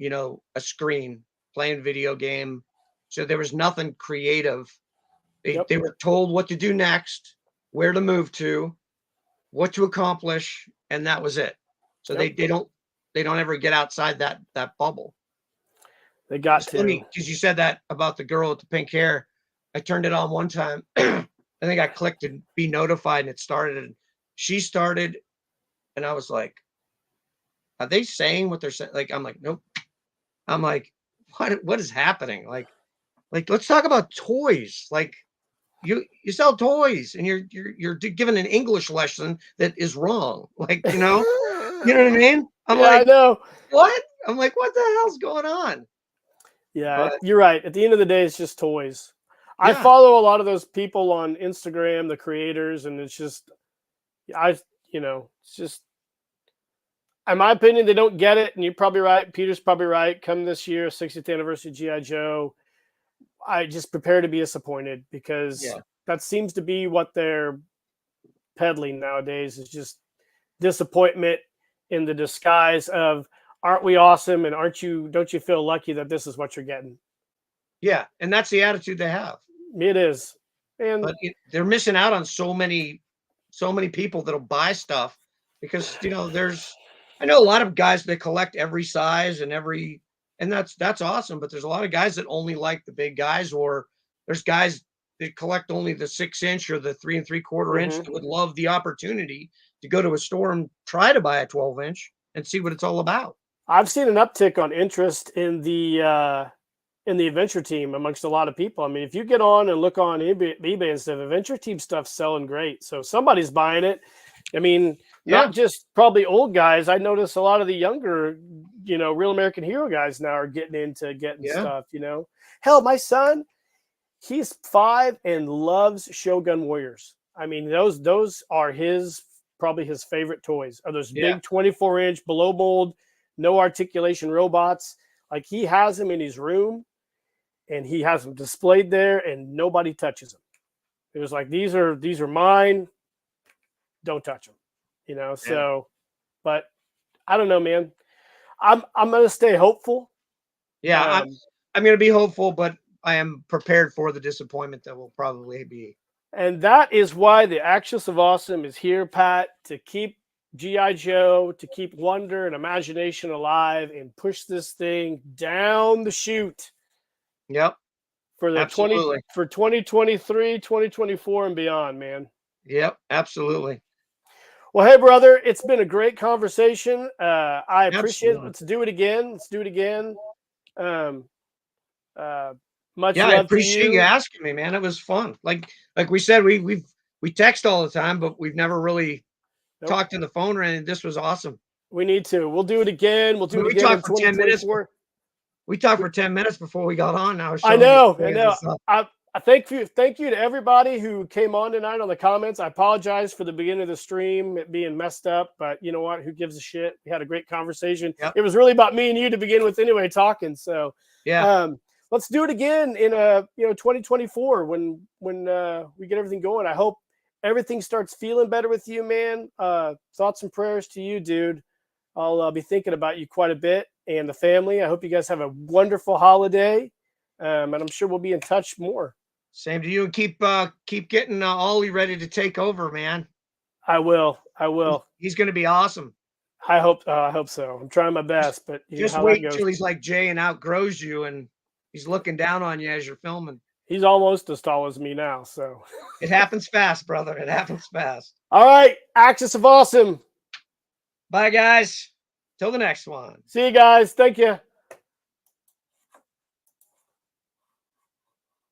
A: a screen, playing video game. So there was nothing creative. They were told what to do next, where to move to, what to accomplish, and that was it. So they don't ever get outside that bubble.
B: They got to.
A: Because you said that about the girl with the pink hair. I turned it on one time. I think I clicked and be notified, and it started. And she started, and I was like, "Are they saying what they're saying?" Like, I'm like, "Nope." I'm like, "What is happening?" Like, let's talk about toys. Like, you sell toys, and you're giving an English lesson that is wrong. Like, you know what I mean? I'm like,
B: I know.
A: What? I'm like, what the hell's going on?
B: Yeah, you're right. At the end of the day, it's just toys. I follow a lot of those people on Instagram, the creators, and it's just, it's just, in my opinion, they don't get it. And you're probably right. Peter's probably right. Come this year, 60th anniversary of G.I. Joe, I just prepare to be disappointed, because that seems to be what they're peddling nowadays, is just disappointment in the disguise of, aren't we awesome? And don't you feel lucky that this is what you're getting?
A: Yeah. And that's the attitude they have.
B: It is. And
A: they're missing out on so many people that'll buy stuff, because, I know a lot of guys that collect every size and every and that's awesome. But there's a lot of guys that only like the big guys, or there's guys that collect only the 6-inch or the 3 3/4 inch that would love the opportunity to go to a store and try to buy a 12-inch and see what it's all about.
B: I've seen an uptick on interest in the adventure team amongst a lot of people. I mean, if you get on and look on eBay and stuff, adventure team stuff's selling great. So somebody's buying it. I mean, not just probably old guys. I notice a lot of the younger, Real American Hero guys now are getting into stuff, Hell, my son, he's 5 and loves Shogun Warriors. I mean, those are probably his favorite toys. Are those big 24-inch below mold, no articulation robots. Like, he has them in his room and he has them displayed there and nobody touches them. It was like, these are mine. Don't touch them, So, but I don't know, man. I'm going to stay hopeful.
A: Yeah. I'm going to be hopeful, but I am prepared for the disappointment that will probably be.
B: And that is why the Axis of Awesome is here, Pat, to keep G.I. Joe, to keep wonder and imagination alive and push this thing down the chute.
A: Yep.
B: For the
A: absolutely.
B: For 2023, 2024 and beyond, man.
A: Yep, absolutely.
B: Well, hey, brother, it's been a great conversation. I appreciate it. Let's do it again. Much love
A: I appreciate
B: to
A: you asking me, man. It was fun. Like we said, we text all the time, but we've never really talked on the phone or anything. This was awesome.
B: We need to. We'll do it again. We'll do it again.
A: We talked for 10 minutes. We talked for 10 minutes before we got on. Now
B: I know. I thank you to everybody who came on tonight on the comments. I apologize for the beginning of the stream, it being messed up, but you know what? Who gives a shit? We had a great conversation.
A: Yep.
B: It was really about me and you to begin with anyway, talking. So let's do it again in 2024 when we get everything going. I hope everything starts feeling better with you, man. Thoughts and prayers to you, dude. I'll be thinking about you quite a bit and the family. I hope you guys have a wonderful holiday. And I'm sure we'll be in touch more.
A: Same to you, and keep getting Ollie ready to take over, man.
B: I will.
A: He's going to be awesome.
B: I hope so. I'm trying my best, but
A: just wait until he's like Jay and outgrows you, and he's looking down on you as you're filming.
B: He's almost as tall as me now, so
A: it happens fast, brother. It happens fast.
B: All right, Axis of Awesome.
A: Bye, guys. Till the next one.
B: See you guys. Thank you.